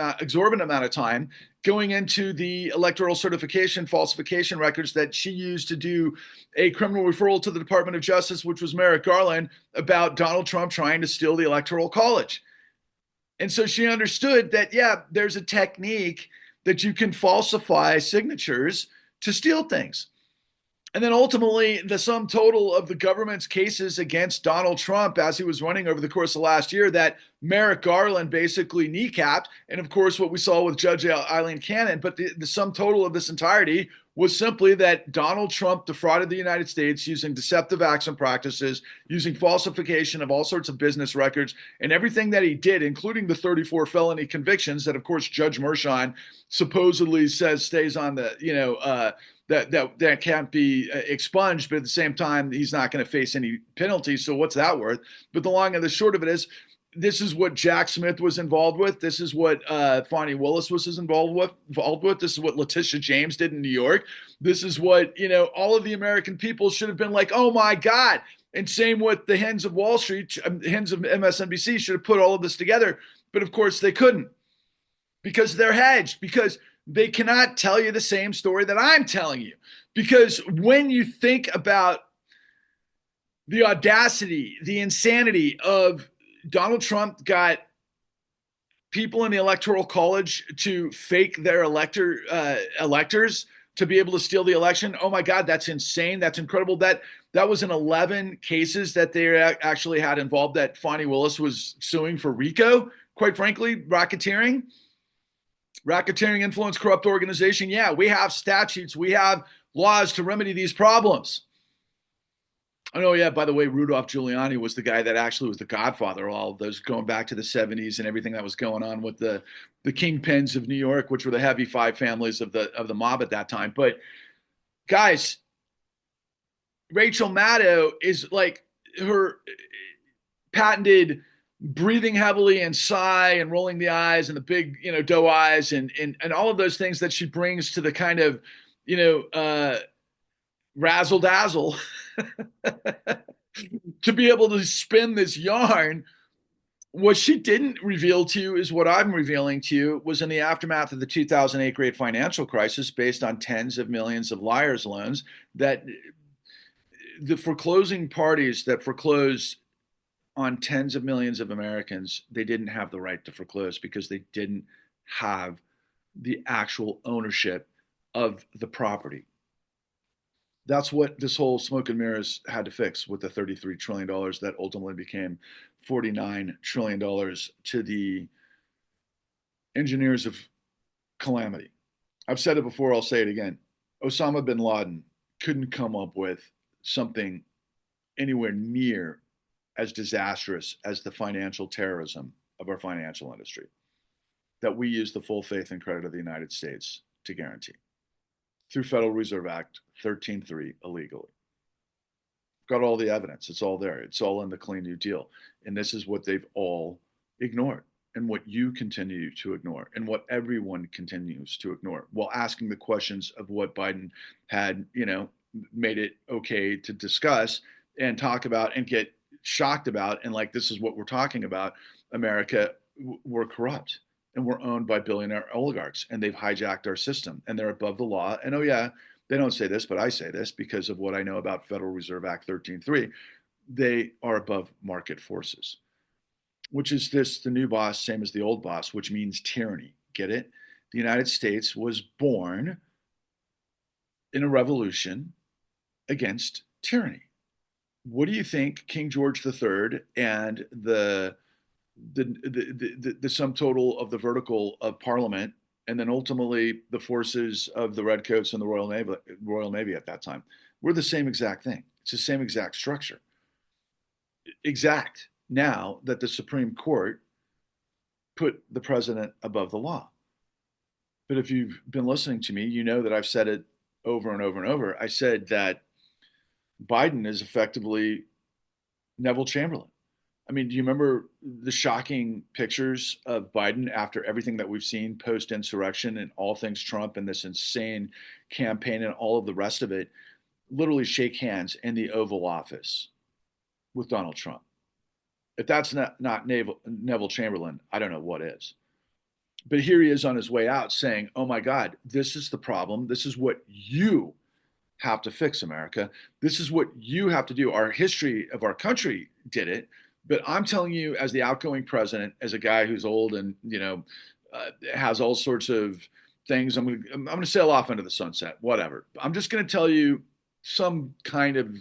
amount of time going into the electoral certification falsification records that she used to do a criminal referral to the Department of Justice, which was Merrick Garland, about Donald Trump trying to steal the Electoral College. And so she understood that, yeah, there's a technique that you can falsify signatures to steal things. And then ultimately, the sum total of the government's cases against Donald Trump as he was running over the course of last year that Merrick Garland basically kneecapped. And of course, what we saw with Judge Eileen Cannon. But the sum total of this entirety was simply that Donald Trump defrauded the United States using deceptive acts and practices, using falsification of all sorts of business records, and everything that he did, including the 34 felony convictions that, of course, Judge Mershon supposedly says stays on the, that can't be expunged, but at the same time, he's not going to face any penalties. So what's that worth? But the long and the short of it is, this is what Jack Smith was involved with. This is what Fonnie Willis was involved with. This is what Letitia James did in New York. This is what, all of the American people should have been like, oh my God. And same with the hens of Wall Street, hens of MSNBC should have put all of this together. But of course they couldn't, because they're hedged, because they cannot tell you the same story that I'm telling you. Because when you think about the audacity, the insanity of Donald Trump got people in the Electoral College to fake their electors to be able to steal the election. Oh my God, that's insane. That's incredible. That was in 11 cases that they actually had involved that Fonnie Willis was suing for RICO, quite frankly, racketeering, influence, corrupt organization. Yeah, we have statutes. We have laws to remedy these problems. Oh, yeah, by the way, Rudolph Giuliani was the guy that actually was the godfather of all of those, going back to the 70s and everything that was going on with the kingpins of New York, which were the heavy five families of the mob at that time. But guys, Rachel Maddow is like her patented breathing heavily and sigh and rolling the eyes and the big, doe eyes and all of those things that she brings to the kind of, razzle dazzle to be able to spin this yarn. What she didn't reveal to you is what I'm revealing to you was in the aftermath of the 2008 great financial crisis, based on tens of millions of liars loans, that the foreclosing parties that foreclosed on tens of millions of Americans, they didn't have the right to foreclose because they didn't have the actual ownership of the property. That's what this whole smoke and mirrors had to fix with the $33 trillion that ultimately became $49 trillion to the engineers of calamity. I've said it before, I'll say it again. Osama bin Laden couldn't come up with something anywhere near as disastrous as the financial terrorism of our financial industry that we use the full faith and credit of the United States to guarantee through Federal Reserve Act 13.3 illegally. Got all the evidence. It's all there. It's all in the Clean New Deal. And this is what they've all ignored, and what you continue to ignore, and what everyone continues to ignore, while asking the questions of what Biden had, made it okay to discuss and talk about and get shocked about. And like, this is what we're talking about. America, we're corrupt. And we're owned by billionaire oligarchs, and they've hijacked our system, and they're above the law. And oh yeah, they don't say this, but I say this because of what I know about Federal Reserve Act 13.3. They are above market forces, which is the new boss, same as the old boss, which means tyranny. Get it? The United States was born in a revolution against tyranny. What do you think King George III and the sum total of the vertical of Parliament, and then ultimately the forces of the Redcoats and the Royal Navy at that time, were the same exact thing? It's the same exact structure. exact now that the Supreme Court put the president above the law. But if you've been listening to me, you know that I've said it over and over and over. I said that Biden is effectively Neville Chamberlain. I mean, do you remember the shocking pictures of Biden after everything that we've seen post insurrection and all things Trump and this insane campaign and all of the rest of it? Literally shake hands in the Oval Office with Donald Trump. If that's not Neville Chamberlain, I don't know what is. But here he is on his way out saying, oh my God, this is the problem. This is what you have to fix, America. This is what you have to do. Our history of our country did it. But I'm telling you, as the outgoing president, as a guy who's old and, has all sorts of things, I'm going to sail off into the sunset, whatever. I'm just going to tell you some kind of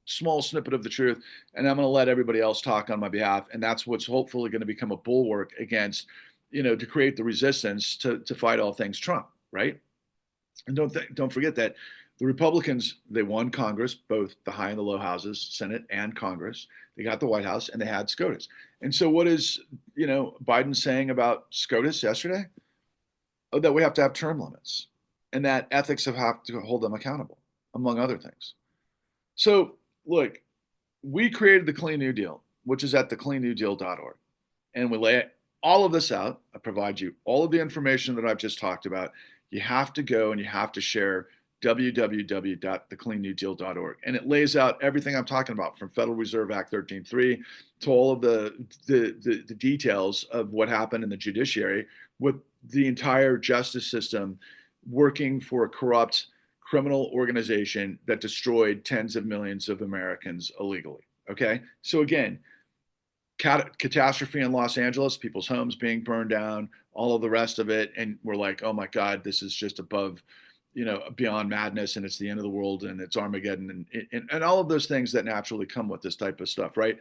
small snippet of the truth, and I'm going to let everybody else talk on my behalf. And that's what's hopefully going to become a bulwark against, to create the resistance to fight all things Trump, right? And don't forget that the Republicans, they won Congress, both the high and the low houses, Senate and Congress. They got the White House and they had SCOTUS. And so what is, Biden saying about SCOTUS yesterday? Oh, that we have to have term limits and that ethics have to hold them accountable, among other things. So look, we created the Clean New Deal, which is at thecleannewdeal.org. And we lay all of this out. I provide you all of the information that I've just talked about. You have to go and you have to share www.thecleannewdeal.org. And it lays out everything I'm talking about, from Federal Reserve Act 13.3 to all of the details of what happened in the judiciary with the entire justice system working for a corrupt criminal organization that destroyed tens of millions of Americans illegally. Okay. So again, catastrophe in Los Angeles, people's homes being burned down, all of the rest of it. And we're like, oh my God, this is just above, beyond madness, and it's the end of the world and it's Armageddon and all of those things that naturally come with this type of stuff, right?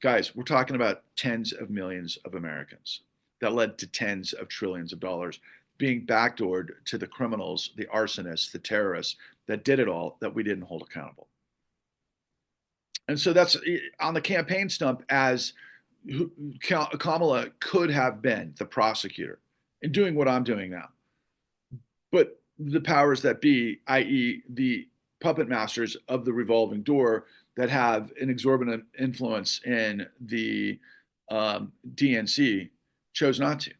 Guys, we're talking about tens of millions of Americans that led to tens of trillions of dollars being backdoored to the criminals, the arsonists, the terrorists that did it all, that we didn't hold accountable. And so that's on the campaign stump, as Kamala could have been the prosecutor in doing what I'm doing now. But the powers that be, i.e. the puppet masters of the revolving door that have an exorbitant influence in the DNC, chose not to,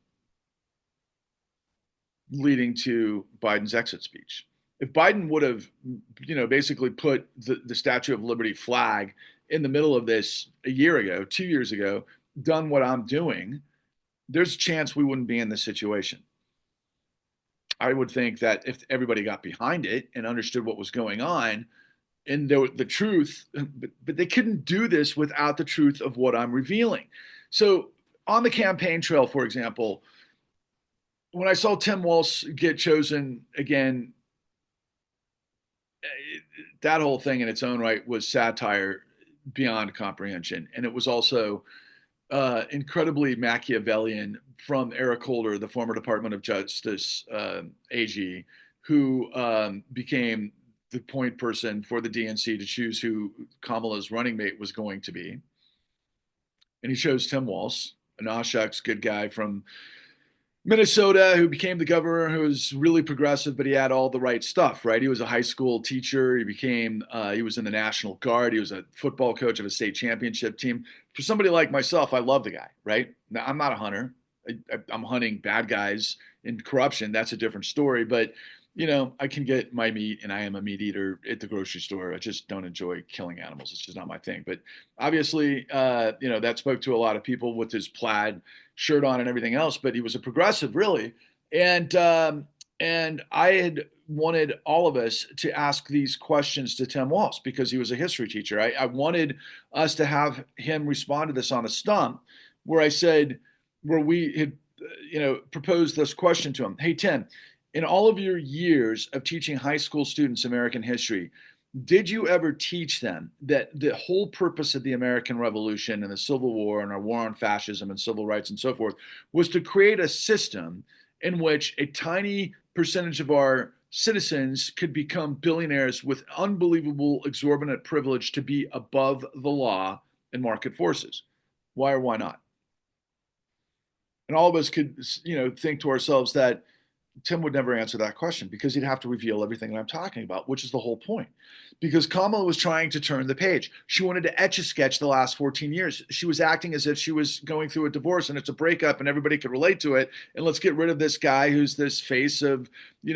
leading to Biden's exit speech. If Biden would have, basically put the Statue of Liberty flag in the middle of this a year ago, 2 years ago, done what I'm doing, there's a chance we wouldn't be in this situation. I would think that if everybody got behind it and understood what was going on and the truth, but they couldn't do this without the truth of what I'm revealing. So on the campaign trail, for example, when I saw Tim Walz get chosen again, that whole thing in its own right was satire beyond comprehension. And it was also incredibly Machiavellian from Eric Holder, the former Department of Justice AG, who became the point person for the DNC to choose who Kamala's running mate was going to be. And he chose Tim Walz, an Oshak's good guy from Minnesota, who became the governor, who was really progressive, but he had all the right stuff, right? He was a high school teacher. He was in the National Guard. He was a football coach of a state championship team. For somebody like myself, I love the guy, right? Now, I'm not a hunter. I'm hunting bad guys and corruption. That's a different story. But, I can get my meat, and I am a meat eater at the grocery store. I just don't enjoy killing animals. It's just not my thing. But obviously, that spoke to a lot of people with his plaid shirt on and everything else. But he was a progressive, really. And I had wanted all of us to ask these questions to Tim Walz because he was a history teacher. I wanted us to have him respond to this on a stump where we had, proposed this question to him. Hey, Tim, in all of your years of teaching high school students American history, did you ever teach them that the whole purpose of the American Revolution and the Civil War and our war on fascism and civil rights and so forth was to create a system in which a tiny percentage of our citizens could become billionaires with unbelievable exorbitant privilege to be above the law and market forces. Why or why not? And all of us could, think to ourselves that Tim would never answer that question because he'd have to reveal everything that I'm talking about, which is the whole point. Because Kamala was trying to turn the page. She wanted to etch a sketch the last 14 years. She was acting as if she was going through a divorce and it's a breakup and everybody could relate to it. And let's get rid of this guy who's this face of, Me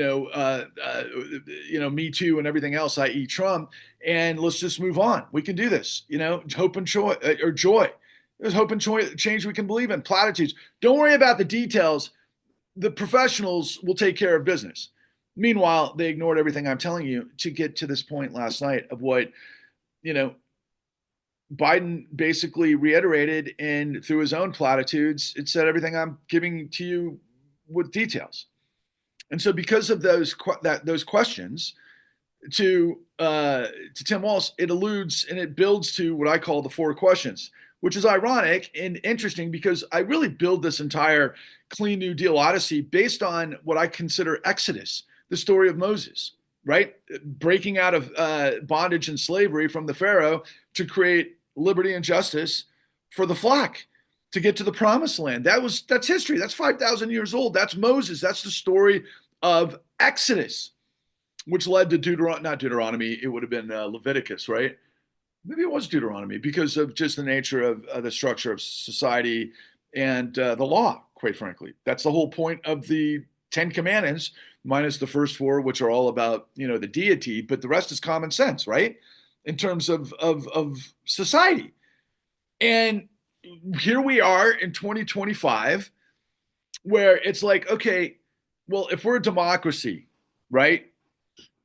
Too and everything else, i.e. Trump. And let's just move on. We can do this, hope and joy or joy. There's hope and change we can believe in. Platitudes. Don't worry about the details. The professionals will take care of business. Meanwhile, they ignored everything I'm telling you to get to this point last night of what, Biden basically reiterated and through his own platitudes, it said everything I'm giving to you with details. And so because of those questions to Tim Walz, it alludes and it builds to what I call the four questions, which is ironic and interesting because I really build this entire Clean New Deal Odyssey based on what I consider Exodus, the story of Moses, right? Breaking out of bondage and slavery from the Pharaoh to create liberty and justice for the flock to get to the promised land. That's history. That's 5,000 years old. That's Moses. That's the story of Exodus, which led to not Deuteronomy. It would have been Leviticus, right? Maybe it was Deuteronomy because of just the nature of the structure of society and the law, quite frankly. That's the whole point of the 10 Commandments, minus the first four, which are all about, the deity, but the rest is common sense, right? In terms of society. And here we are in 2025, where it's like, okay, well, if we're a democracy, right,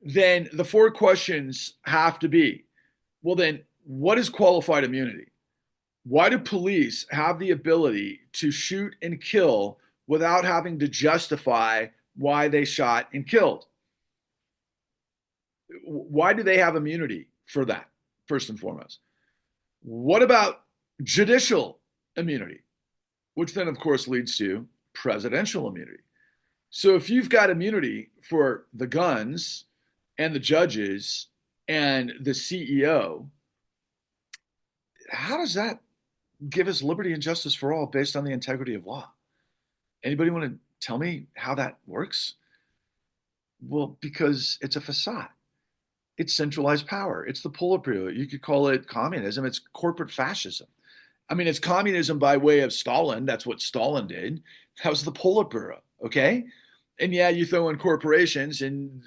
then the four questions have to be, well, then what is qualified immunity? Why do police have the ability to shoot and kill without having to justify why they shot and killed? Why do they have immunity for that, first and foremost? What about judicial immunity, which then, of course, leads to presidential immunity? So if you've got immunity for the guns and the judges and the CEO, how does that give us liberty and justice for all based on the integrity of law? Anybody want to tell me how that works? Well, because it's a facade. It's centralized power. It's the Politburo. You could call it communism. It's corporate fascism. I mean, it's communism by way of Stalin. That's what Stalin did. That was the Politburo, okay? And yeah, you throw in corporations and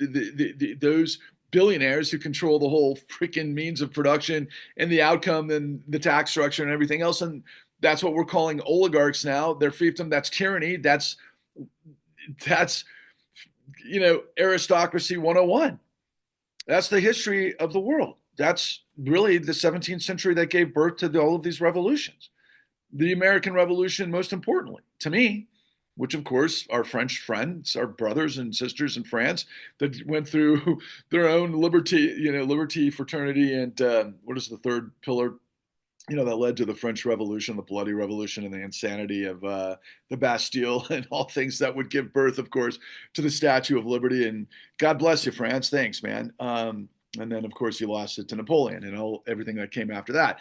those billionaires who control the whole freaking means of production and the outcome and the tax structure and everything else. And that's what we're calling oligarchs now. They're fiefdom. That's tyranny. That's aristocracy 101. That's the history of the world. That's really the 17th century that gave birth to all of these revolutions. The American Revolution, most importantly, to me, which of course our French friends, our brothers and sisters in France that went through their own liberty, fraternity, and what is the third pillar? That led to the French Revolution, the bloody revolution, and the insanity of the Bastille and all things that would give birth, of course, to the Statue of Liberty. And God bless you, France. Thanks, man. And then, of course, you lost it to Napoleon and everything that came after that.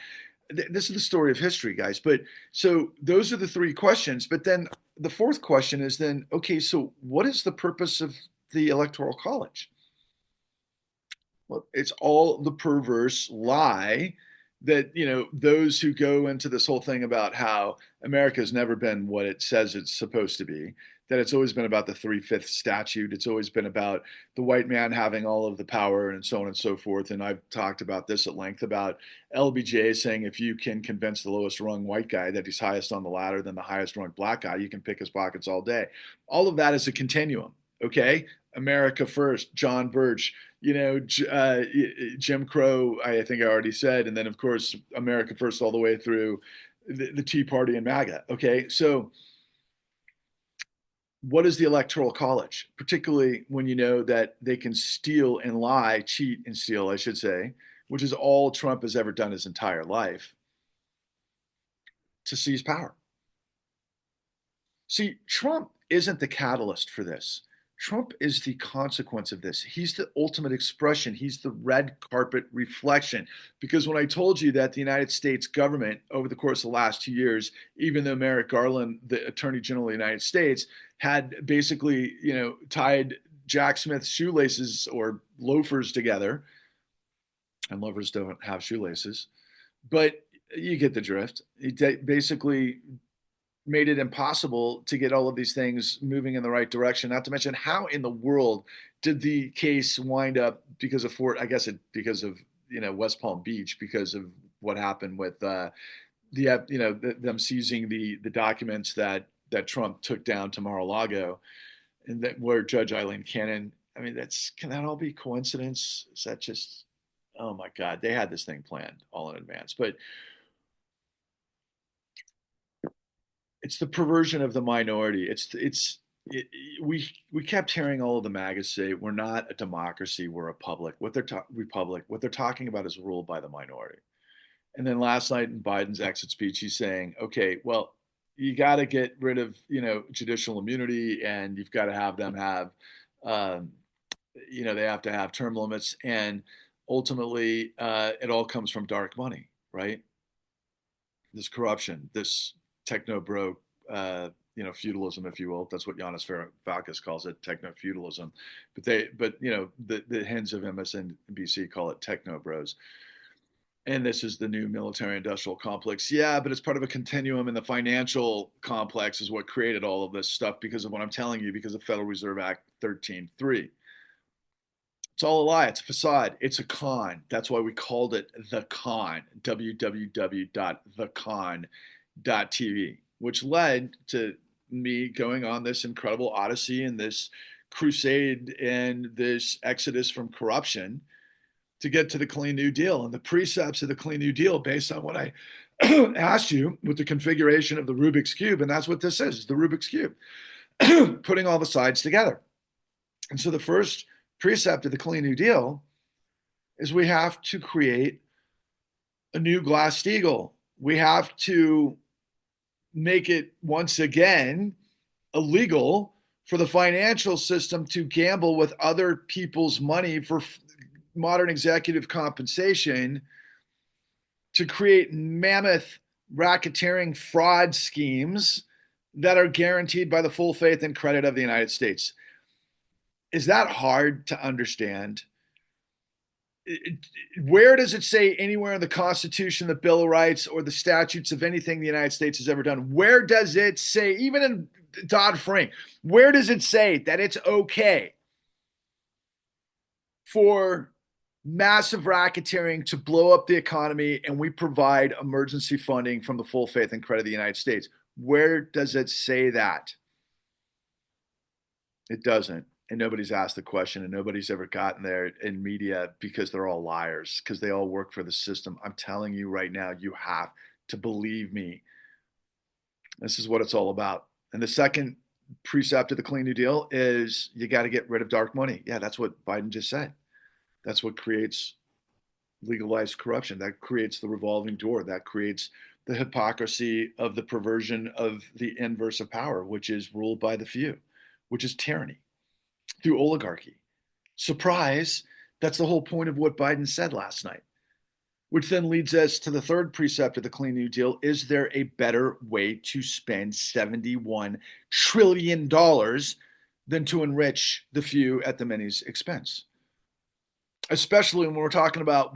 This is the story of history, guys. But so those are the three questions. But then the fourth question is then, okay, so what is the purpose of the Electoral College? Well, it's all the perverse lie that, those who go into this whole thing about how America has never been what it says it's supposed to be, that it's always been about the 3/5 statute. It's always been about the white man having all of the power and so on and so forth. And I've talked about this at length about LBJ saying if you can convince the lowest rung white guy that he's highest on the ladder than the highest rung black guy, you can pick his pockets all day. All of that is a continuum, okay? America first, John Birch, Jim Crow, I think I already said, and then of course America first all the way through the Tea Party and MAGA. Okay, so what is the Electoral College, particularly when you know that they can steal and lie, cheat and steal, I should say, which is all Trump has ever done his entire life, to seize power. See, Trump isn't the catalyst for this. Trump is the consequence of this. He's the ultimate expression. He's the red carpet reflection. Because when I told you that the United States government, over the course of the last 2 years, even though Merrick Garland, the Attorney General of the United States, had basically, tied Jack Smith's shoelaces or loafers together, and loafers don't have shoelaces, but you get the drift. He basically made it impossible to get all of these things moving in the right direction. Not to mention, how in the world did the case wind up because of Fort? I guess because of West Palm Beach, because of what happened with them seizing the documents that Trump took down to Mar-a-Lago, and that where Judge Eileen Cannon. I mean, can that all be coincidence? Is that just, oh my God, they had this thing planned all in advance. But it's the perversion of the minority. We kept hearing all of the MAGAs say we're not a democracy, we're a republic. Republic. What they're talking about is ruled by the minority. And then last night in Biden's exit speech, he's saying, okay, well, you got to get rid of judicial immunity, and you've got to have them have, they have to have term limits, and ultimately, it all comes from dark money, right? This corruption, this techno bro, feudalism, if you will. That's what Yanis Varoufakis calls it, techno feudalism. But the hens of MSNBC call it techno bros. And this is the new military industrial complex. Yeah, but it's part of a continuum, and the financial complex is what created all of this stuff because of what I'm telling you, because of Federal Reserve Act 13.3. It's all a lie. It's a facade. It's a con. That's why we called it The Con, www.thecon.tv, which led to me going on this incredible odyssey and this crusade and this exodus from corruption to get to the Clean New Deal and the precepts of the Clean New Deal based on what I asked you with the configuration of the Rubik's Cube. And that's what this is, the Rubik's Cube, putting all the sides together. And so the first precept of the Clean New Deal is we have to create a new Glass-Steagall. We have to make it once again illegal for the financial system to gamble with other people's money for modern executive compensation, to create mammoth racketeering fraud schemes that are guaranteed by the full faith and credit of the United States. Is that hard to understand? Where does it say anywhere in the Constitution, the Bill of Rights, or the statutes of anything the United States has ever done? Where does it say, even in Dodd-Frank, where does it say that it's okay for massive racketeering to blow up the economy and we provide emergency funding from the full faith and credit of the United States? Where does it say that? It doesn't. And nobody's asked the question, and nobody's ever gotten there in media because they're all liars, because they all work for the system. I'm telling you right now, you have to believe me. This is what it's all about. And the second precept of the Clean New Deal is you got to get rid of dark money. Yeah, that's what Biden just said. That's what creates legalized corruption. That creates the revolving door. That creates the hypocrisy of the perversion of the inverse of power, which is ruled by the few, which is tyranny through oligarchy. Surprise, that's the whole point of what Biden said last night, which then leads us to the third precept of the Clean New Deal. Is there a better way to spend $71 trillion than to enrich the few at the many's expense? Especially when we're talking about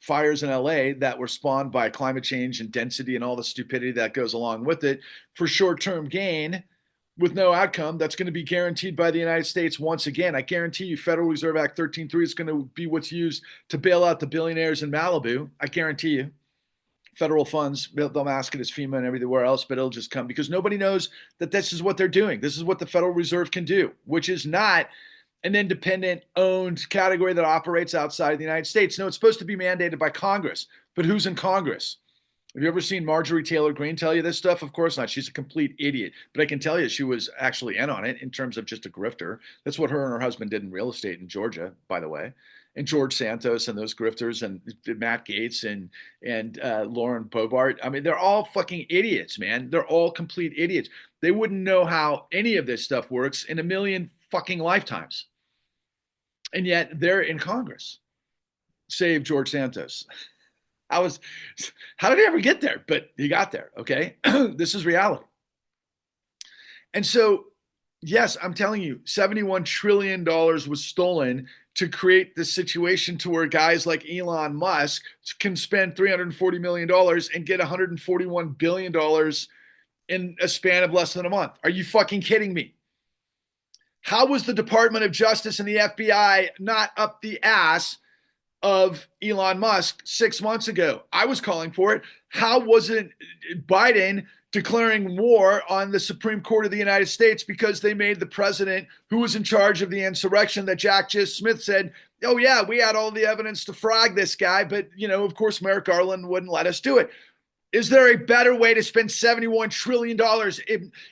fires in LA that were spawned by climate change and density and all the stupidity that goes along with it for short-term gain with no outcome that's going to be guaranteed by the United States once again. I guarantee you Federal Reserve Act 13.3 is going to be what's used to bail out the billionaires in Malibu. I guarantee you. Federal funds, they'll mask it as FEMA and everywhere else, but it'll just come because nobody knows that this is what they're doing. This is what the Federal Reserve can do, which is not an independent owned category that operates outside of the United States. No, it's supposed to be mandated by Congress, but who's in Congress? Have you ever seen Marjorie Taylor Greene tell you this stuff? Of course not. She's a complete idiot. But I can tell you she was actually in on it in terms of just a grifter. That's what her and her husband did in real estate in Georgia, by the way. and George Santos and those grifters and Matt Gaetz and Lauren Boebert. I mean, they're all fucking idiots, man. They're all complete idiots. They wouldn't know how any of this stuff works in a million fucking lifetimes. And yet they're in Congress. Save George Santos. I was, how did he ever get there? But he got there. Okay. This is reality. And so, yes, I'm telling you, $71 trillion was stolen to create this situation to where guys like Elon Musk can spend $340 million and get $141 billion in a span of less than a month. Are you fucking kidding me? How was the Department of Justice and the FBI not up the ass of Elon Musk 6 months ago? I was calling for it. How wasn't Biden declaring war on the Supreme Court of the United States because they made the president who was in charge of the insurrection that Jack Smith said, oh yeah, we had all the evidence to frag this guy, but of course Merrick Garland wouldn't let us do it. Is there a better way to spend $71 trillion?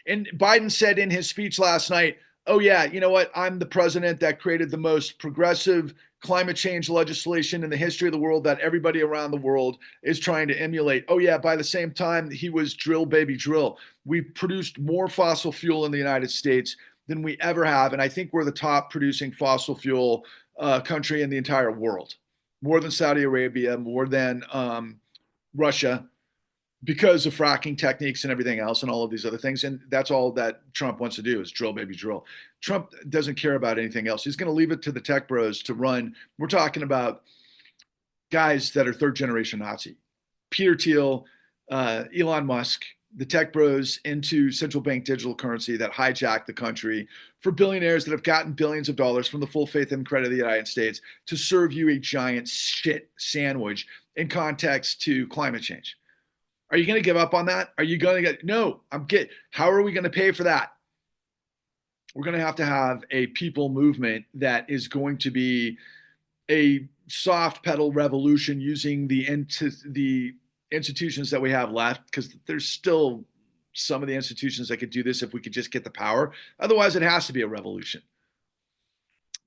And Biden said in his speech last night, oh yeah, you know what? I'm the president that created the most progressive climate change legislation in the history of the world that everybody around the world is trying to emulate. Oh yeah, by the same time, he was drill baby drill. We produced more fossil fuel in the United States than we ever have. And I think we're the top producing fossil fuel country in the entire world. More than Saudi Arabia, more than Russia, because of fracking techniques and everything else and all of these other things. And that's all that Trump wants to do is drill, baby, drill. Trump doesn't care about anything else. He's going to leave it to the tech bros to run. We're talking about guys that are third generation Nazi. Peter Thiel, Elon Musk, the tech bros into central bank digital currency that hijacked the country for billionaires that have gotten billions of dollars from the full faith and credit of the United States to serve you a giant shit sandwich in context to climate change. Are you going to give up on that? Are you going to get, no, how are we going to pay for that? We're going to have a people movement that is going to be a soft pedal revolution using the institutions that we have left, because there's still some of the institutions that could do this if we could just get the power. Otherwise, it has to be a revolution.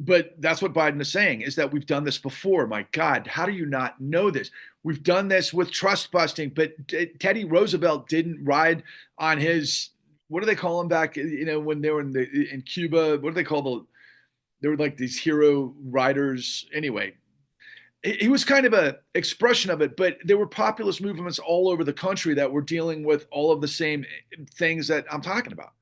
But that's what Biden is saying, is that we've done this before. My God, how do you not know this? We've done this with trust busting, but Teddy Roosevelt didn't ride on his, what do they call him back, when they were in Cuba? What do they call they were like these hero riders. Anyway, he was kind of an expression of it, but there were populist movements all over the country that were dealing with all of the same things that I'm talking about.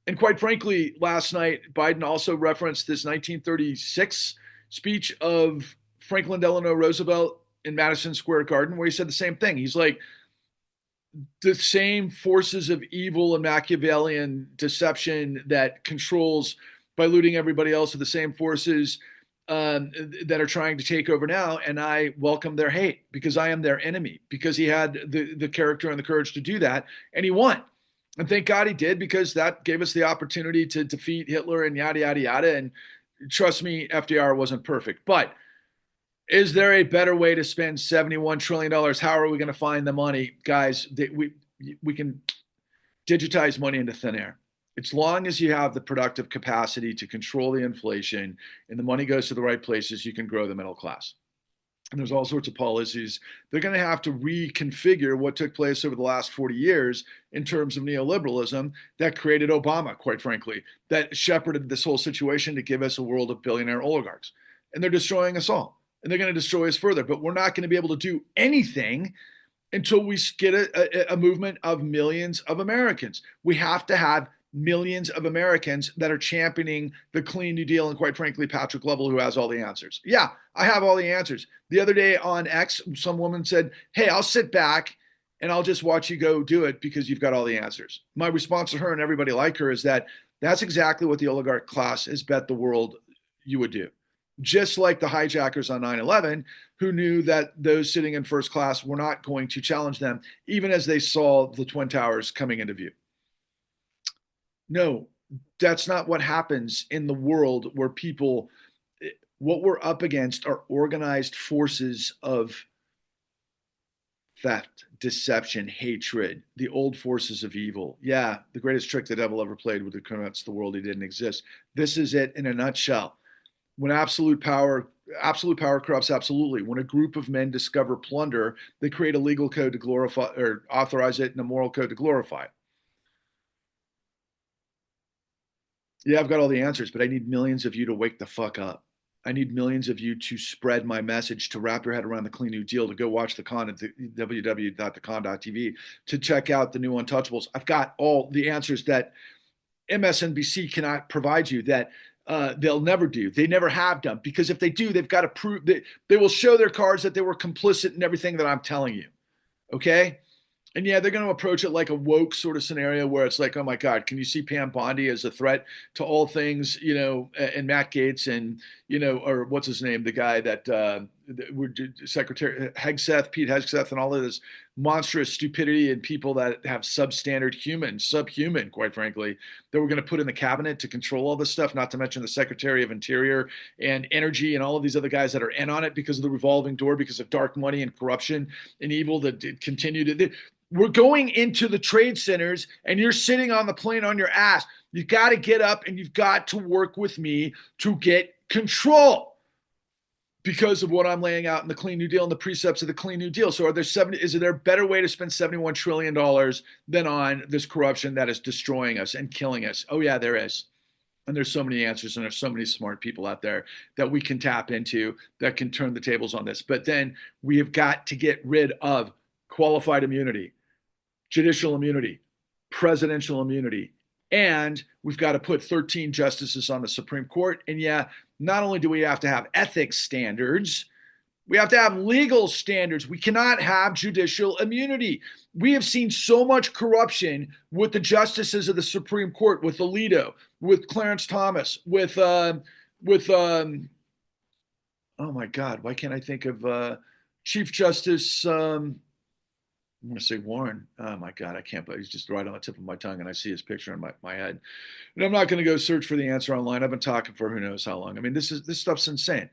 And quite frankly, last night, Biden also referenced this 1936 speech of Franklin Delano Roosevelt in Madison Square Garden, where he said the same thing. He's like, the same forces of evil and Machiavellian deception that controls by looting everybody else are the same forces that are trying to take over now. And I welcome their hate because I am their enemy, because he had the character and the courage to do that. And he won. And thank God he did, because that gave us the opportunity to defeat Hitler and yada, yada, yada. And trust me, FDR wasn't perfect. But is there a better way to spend $71 trillion? How are we going to find the money? Guys, we can digitize money into thin air. As long as you have the productive capacity to control the inflation and the money goes to the right places, you can grow the middle class. And there's all sorts of policies. They're going to have to reconfigure what took place over the last 40 years in terms of neoliberalism that created Obama, quite frankly, that shepherded this whole situation to give us a world of billionaire oligarchs. And they're destroying us all. And they're going to destroy us further. But we're not going to be able to do anything until we get a movement of millions of Americans. We have to have millions of Americans that are championing the Clean New Deal, and quite frankly, Patrick Lovell, who has all the answers. Yeah, I have all the answers. The other day on X, some woman said, hey, I'll sit back and I'll just watch you go do it because you've got all the answers. My response to her and everybody like her is that that's exactly what the oligarch class has bet the world you would do. Just like the hijackers on 9/11, who knew that those sitting in first class were not going to challenge them, even as they saw the Twin Towers coming into view. No, that's not what happens in the world where people, what we're up against are organized forces of theft, deception, hatred, the old forces of evil. Yeah, the greatest trick the devil ever played was to convince the world he didn't exist. This is it in a nutshell. When absolute power Absolute power corrupts absolutely. When a group of men discover plunder, they create a legal code to glorify or authorize it and a moral code to glorify it. Yeah, I've got all the answers, but I need millions of you to wake the fuck up. I need millions of you to spread my message, to wrap your head around the Clean New Deal, to go watch the con at www.thecon.tv, to check out the new Untouchables. I've got all the answers that MSNBC cannot provide you, that they'll never do. They never have done, because if they do, they've got to prove that they will show their cards that they were complicit in everything that I'm telling you. Okay? And yeah, they're going to approach it like a woke sort of scenario where it's like, oh my God, can you see Pam Bondi as a threat to all things, and Matt Gaetz and, or what's his name, the guy that Secretary Hegseth, Pete Hegseth, and all of this monstrous stupidity and people that have subhuman, quite frankly, that we're going to put in the cabinet to control all this stuff, not to mention the Secretary of Interior and Energy and all of these other guys that are in on it because of the revolving door, because of dark money and corruption and evil that continue to. We're going into the trade centers and you're sitting on the plane on your ass. You got to get up and you've got to work with me to get control because of what I'm laying out in the Clean New Deal and the precepts of the Clean New Deal. So is there a better way to spend $71 trillion than on this corruption that is destroying us and killing us? Oh yeah, there is. And there's so many answers and there's so many smart people out there that we can tap into that can turn the tables on this. But then we have got to get rid of qualified immunity, judicial immunity, presidential immunity, and we've got to put 13 justices on the Supreme Court. And yeah, not only do we have to have ethics standards, we have to have legal standards. We cannot have judicial immunity. We have seen so much corruption with the justices of the Supreme Court, with Alito, with Clarence Thomas, oh my God, why can't I think of Chief Justice? I'm going to say Warren. Oh my God, I can't, but he's just right on the tip of my tongue, and I see his picture in my head. And I'm not going to go search for the answer online. I've been talking for who knows how long. I mean, this stuff's insane.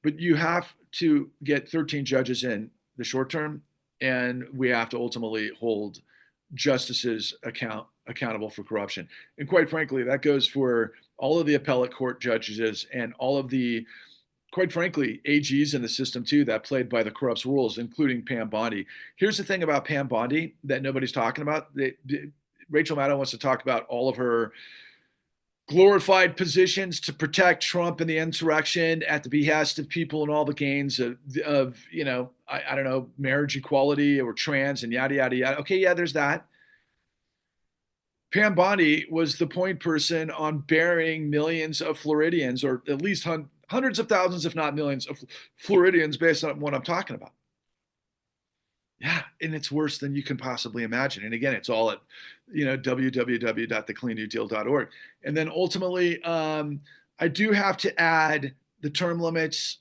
But you have to get 13 judges in the short term, and we have to ultimately hold justices accountable for corruption. And quite frankly, that goes for all of the appellate court judges and all of the, quite frankly, AGs in the system too that played by the corrupt rules, including Pam Bondi. Here's the thing about Pam Bondi that nobody's talking about. Rachel Maddow wants to talk about all of her glorified positions to protect Trump and the insurrection at the behest of people and all the gains of I don't know, marriage equality or trans and yada, yada, yada. Okay, yeah, there's that. Pam Bondi was the point person on burying millions of Floridians, or at least hundreds of thousands, if not millions of Floridians, based on what I'm talking about. Yeah, and it's worse than you can possibly imagine. And again, it's all at www.thecleannewdeal.org. And then ultimately, I do have to add the term limits.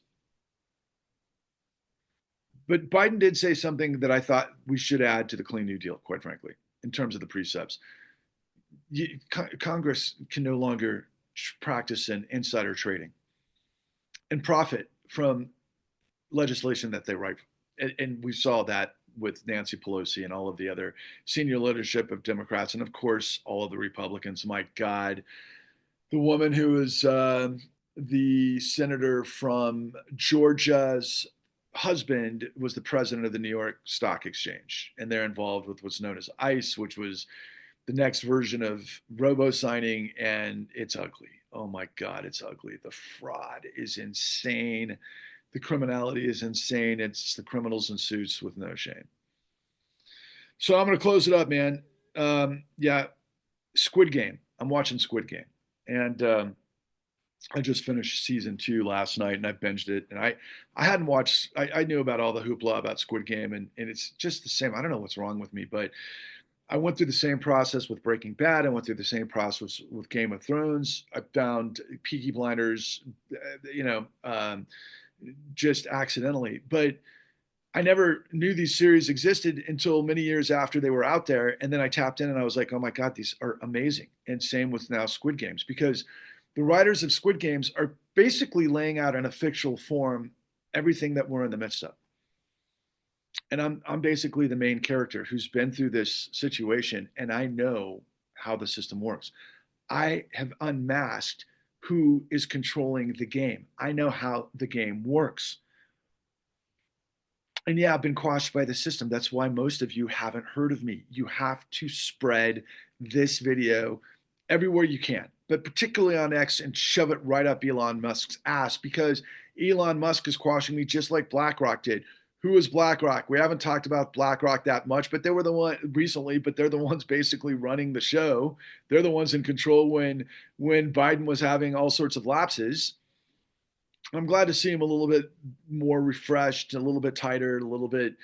But Biden did say something that I thought we should add to the Clean New Deal, quite frankly, in terms of the precepts. Congress can no longer practice an insider trading and profit from legislation that they write. And we saw that with Nancy Pelosi and all of the other senior leadership of Democrats, and of course, all of the Republicans. My God, the woman who is the senator from Georgia's husband was the president of the New York Stock Exchange, and they're involved with what's known as ICE, which was the next version of robo-signing, and it's ugly. Oh my God, it's ugly. The fraud is insane. The criminality is insane. It's the criminals in suits with no shame. So I'm going to close it up, man. Yeah, Squid Game. I'm watching Squid Game. And I just finished season 2 last night, and I binged it. And I hadn't watched, I knew about all the hoopla about Squid Game, and it's just the same. I don't know what's wrong with me, but I went through the same process with Breaking Bad. I went through the same process with Game of Thrones. I found Peaky Blinders, just accidentally. But I never knew these series existed until many years after they were out there. And then I tapped in and I was like, oh my God, these are amazing. And same with now Squid Games, because the writers of Squid Games are basically laying out in a fictional form everything that we're in the midst of. And I'm basically the main character who's been through this situation, and I know how the system works. I have unmasked who is controlling the game. I know how the game works. And yeah, I've been quashed by the system. That's why most of you haven't heard of me. You have to spread this video everywhere you can, but particularly on X, and shove it right up Elon Musk's ass, because Elon Musk is quashing me just like BlackRock did. Who is BlackRock? We haven't talked about BlackRock that much, but they were the one recently, but they're the ones basically running the show. They're the ones in control when Biden was having all sorts of lapses. I'm glad to see him a little bit more refreshed, a little bit tighter, a little bit,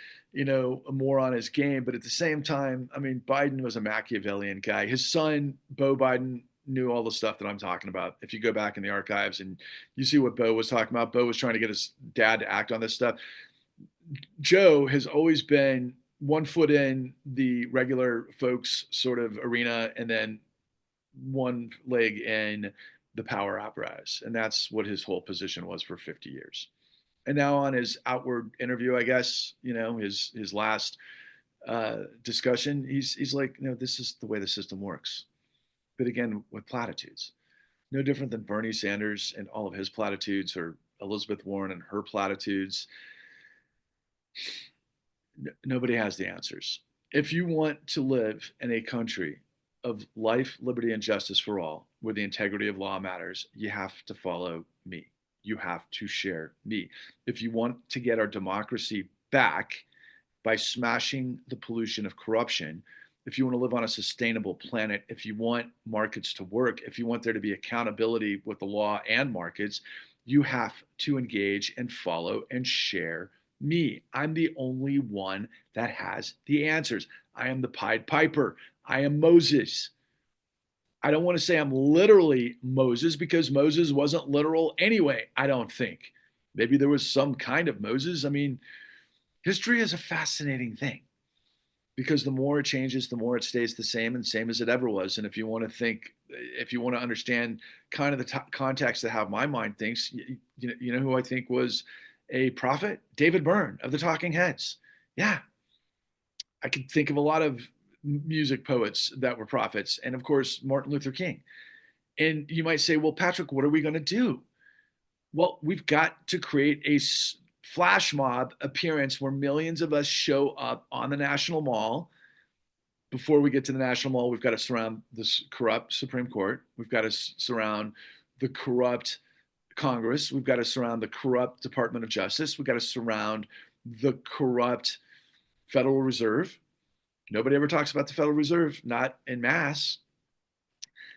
more on his game. But at the same time, I mean, Biden was a Machiavellian guy. His son, Beau Biden, knew all the stuff that I'm talking about. If you go back in the archives and you see what Beau was talking about, Beau was trying to get his dad to act on this stuff. Joe has always been one foot in the regular folks sort of arena, and then one leg in the power apparatus. And that's what his whole position was for 50 years. And now on his outward interview, I guess, his last discussion, he's like, this is the way the system works. But again, with platitudes, no different than Bernie Sanders and all of his platitudes, or Elizabeth Warren and her platitudes. Nobody has the answers. If you want to live in a country of life, liberty, and justice for all, where the integrity of law matters, you have to follow me. You have to share me. If you want to get our democracy back by smashing the pollution of corruption, if you want to live on a sustainable planet, if you want markets to work, if you want there to be accountability with the law and markets, you have to engage and follow and share me. I'm the only one that has the answers. I am the Pied Piper. I am Moses. I don't want to say I'm literally Moses, because Moses wasn't literal anyway, I don't think. Maybe there was some kind of Moses. I mean, history is a fascinating thing, because the more it changes, the more it stays the same as it ever was. And if you want to understand kind of the context of how my mind thinks, you know who I think was a prophet? David Byrne of the Talking Heads. Yeah, I could think of a lot of music poets that were prophets, and of course, Martin Luther King. And you might say, well, Patrick, what are we going to do? Well, we've got to create a flash mob appearance where millions of us show up on the National Mall. Before we get to the National Mall, we've got to surround this corrupt Supreme Court. We've got to surround the corrupt Congress. We've got to surround the corrupt Department of Justice. We've got to surround the corrupt Federal Reserve. Nobody ever talks about the Federal Reserve, not en masse.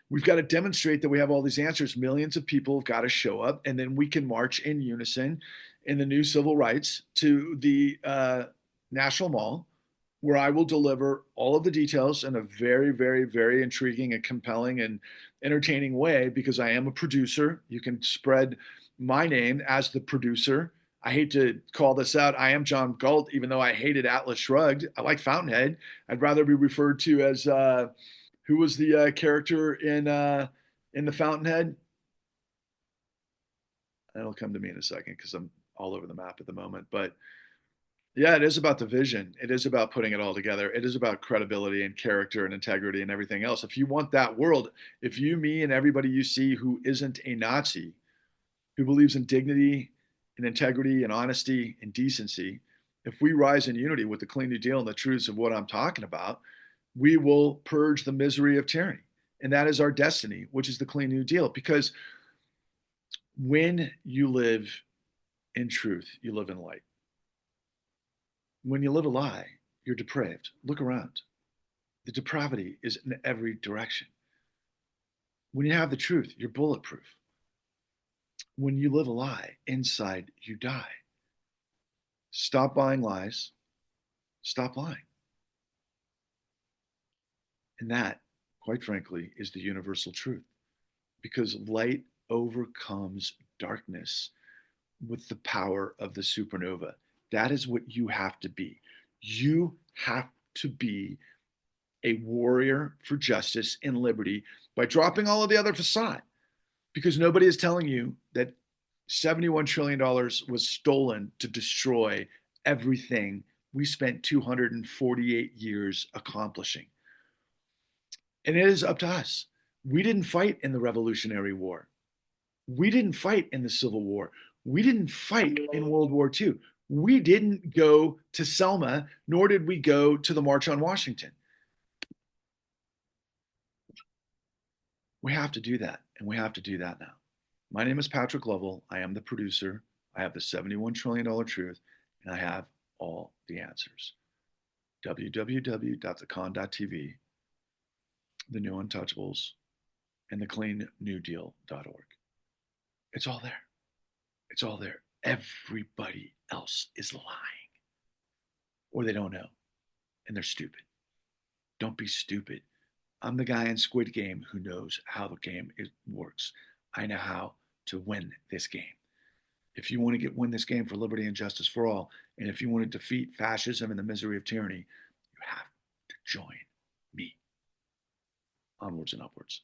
We've got to demonstrate that we have all these answers. Millions of people have got to show up, and then we can march in unison in the new civil rights to the National Mall, where I will deliver all of the details in a very, very, very intriguing and compelling and entertaining way, because I am a producer. You can spread my name as the producer. I hate to call this out. I am John Galt, even though I hated Atlas Shrugged. I like Fountainhead. I'd rather be referred to as who was the character in the Fountainhead? It'll come to me in a second, because I'm all over the map at the moment. But yeah, it is about the vision. It is about putting it all together. It is about credibility and character and integrity and everything else. If you want that world, if you, me, and everybody you see who isn't a Nazi, who believes in dignity and integrity and honesty and decency, if we rise in unity with the Clean New Deal and the truths of what I'm talking about, we will purge the misery of tyranny. And that is our destiny, which is the Clean New Deal. Because when you live in truth, you live in light. When you live a lie, you're depraved. Look around. The depravity is in every direction. When you have the truth, you're bulletproof. When you live a lie, inside you die. Stop buying lies. Stop lying. And that, quite frankly, is the universal truth. Because light overcomes darkness with the power of the supernova. That is what you have to be. You have to be a warrior for justice and liberty by dropping all of the other facade. Because nobody is telling you that $71 trillion was stolen to destroy everything we spent 248 years accomplishing. And it is up to us. We didn't fight in the Revolutionary War. We didn't fight in the Civil War. We didn't fight in World War II. We didn't go to Selma, nor did we go to the March on Washington. We have to do that, and we have to do that now. My name is Patrick Lovell. I am the producer. I have the $71 trillion truth, and I have all the answers. www.thecon.tv, the new untouchables, and thecleannewdeal.org. It's all there. It's all there. Everybody else is lying, or they don't know, and they're stupid. Don't be stupid. I'm the guy in Squid Game who knows how the game works. I know how to win this game. If you want to win this game for liberty and justice for all, and if you want to defeat fascism and the misery of tyranny, you have to join me. Onwards and upwards.